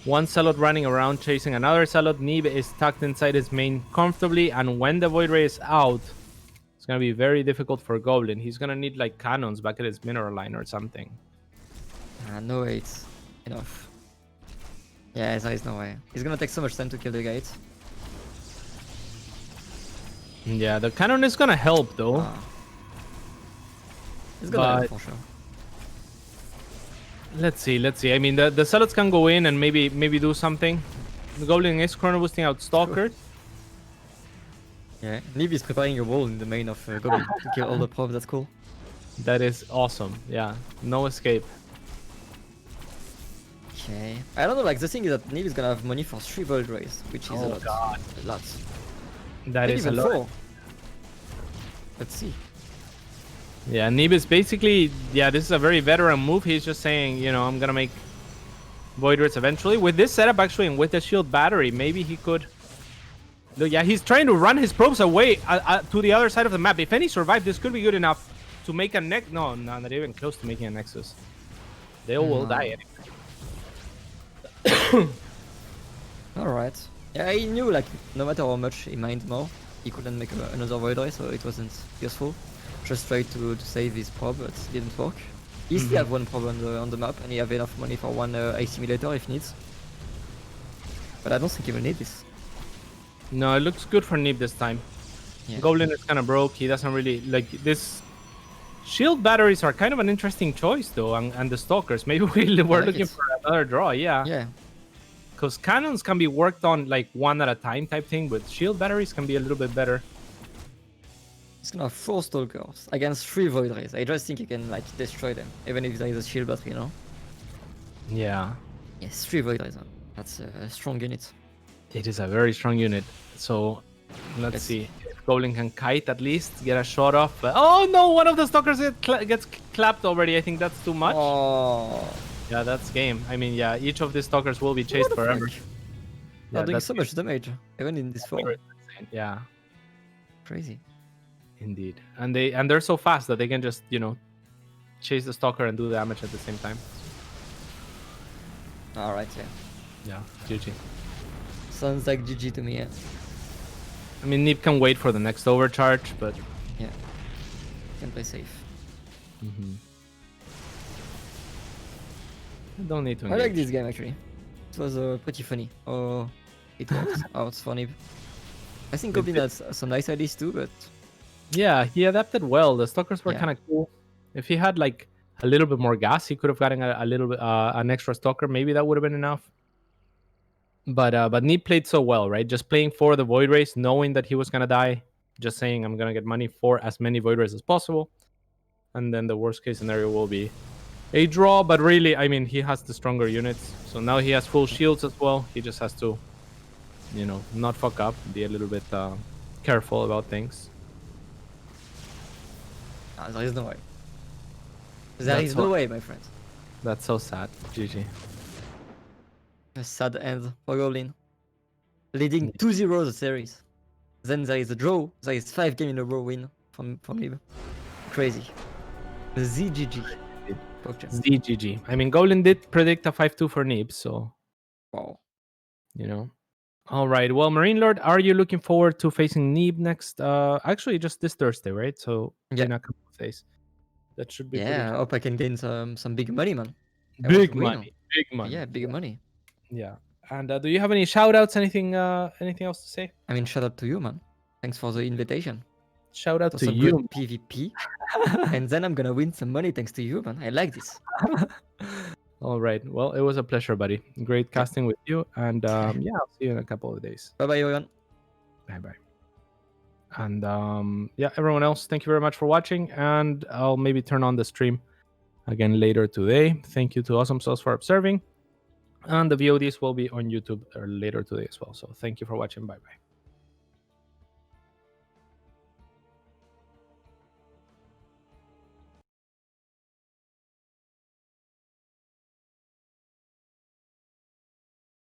one Zealot running around chasing another Zealot. NEEB is tucked inside his main comfortably, and when the Void Ray is out, it's gonna be very difficult for Goblin. He's gonna need like cannons back at his mineral line or something. No way, it's enough. Yeah, there is no way. He's gonna take so much time to kill the gate. Yeah, the cannon is gonna help though. It's gonna help for sure. Let's see. I mean, the Zealots can go in and maybe do something. The Goblin is corner boosting out Stalkers. Yeah, NEEB is preparing a wall in the main of Goblin to kill all the probes. That's cool. That is awesome. Yeah, no escape. Okay. I don't know, like the thing is that NEEB is gonna have money for 3 Void Rays, which is a lot. God. A lot. That is a lot. 4. Let's see. Yeah, NEEB is basically, this is a very veteran move. He's just saying, you know, I'm gonna make Void Rays eventually. With this setup actually, and with the shield battery, maybe he could... Look, yeah, he's trying to run his probes away to the other side of the map. If any survive, this could be good enough to make a No, not even close to making a Nexus. They all will die anyway. Alright. Yeah, he knew, like, no matter how much he mined more, he couldn't make another Void Ray, so it wasn't useful. Just tried to save his probe, but it didn't work. He still have one probe on the map, and he have enough money for one ice simulator if needs. But I don't think he will need this. No, it looks good for NEEB this time. Yeah. Goblin is kind of broke. He doesn't really like this. Shield batteries are kind of an interesting choice though, and the Stalkers. Maybe we're looking for another draw. Yeah. Because cannons can be worked on like one at a time type thing, but shield batteries can be a little bit better. He's gonna have 4 Stalkers against 3 Void Rays. I just think he can like destroy them, even if there is a shield battery, you know? Yeah. Yes, 3 Void Rays. That's a strong unit. It is a very strong unit. So let's see. If Goblin can kite at least, get a shot off. Oh no, one of the Stalkers gets clapped already. I think that's too much. Oh. Yeah, that's game. I mean, yeah, each of these Stalkers will be chased forever. They're doing so much damage, even in this form. Yeah. Crazy. Indeed. And they're so fast that they can just, you know, chase the Stalker and do damage at the same time. Alright, yeah. GG. Sounds like GG to me, yeah. I mean, NEEB can wait for the next overcharge, but... Yeah. Can play safe. Don't need to engage. I like this game, actually. It was pretty funny. Oh, it works out for NEEB. I think Goblin has some nice ideas too, but... Yeah, he adapted well. The Stalkers were kind of cool. If he had, like, a little bit more gas, he could have gotten a little bit an extra Stalker. Maybe that would have been enough. But NEEB played so well, right? Just playing for the Void Race, knowing that he was gonna die, just saying I'm gonna get money for as many Void Races as possible, and then the worst case scenario will be a draw. But really, I mean, he has the stronger units, so now he has full shields as well. He just has to, you know, not fuck up, be a little bit careful about things. There is no way. There is no way, my friends. That's so sad. GG. A sad end for Goblin. Leading 2-0 the series. Then there is a draw. There is 5 games in a row win from NEEB. Crazy. The ZGG. ZGG. I mean, Goblin did predict a 5-2 for NEEB, so... Wow. You know. All right. Well, MarineLord, are you looking forward to facing NEEB next? Actually, just this Thursday, right? So in a couple of days. That should be I hope I can gain some big money, man. Big money. Yeah, big money. Yeah. And do you have any shout outs? Anything else to say? I mean, shout out to you, man. Thanks for the invitation. Shout out to some you. Good PvP. And then I'm gonna win some money thanks to you, man. I like this. All right. Well, it was a pleasure, buddy. Great casting with you. And I'll see you in a couple of days. Bye-bye, everyone. Bye-bye. And everyone else, thank you very much for watching. And I'll maybe turn on the stream again later today. Thank you to Awesome Sauce for observing. And the VODs will be on YouTube later today as well. So thank you for watching. Bye-bye.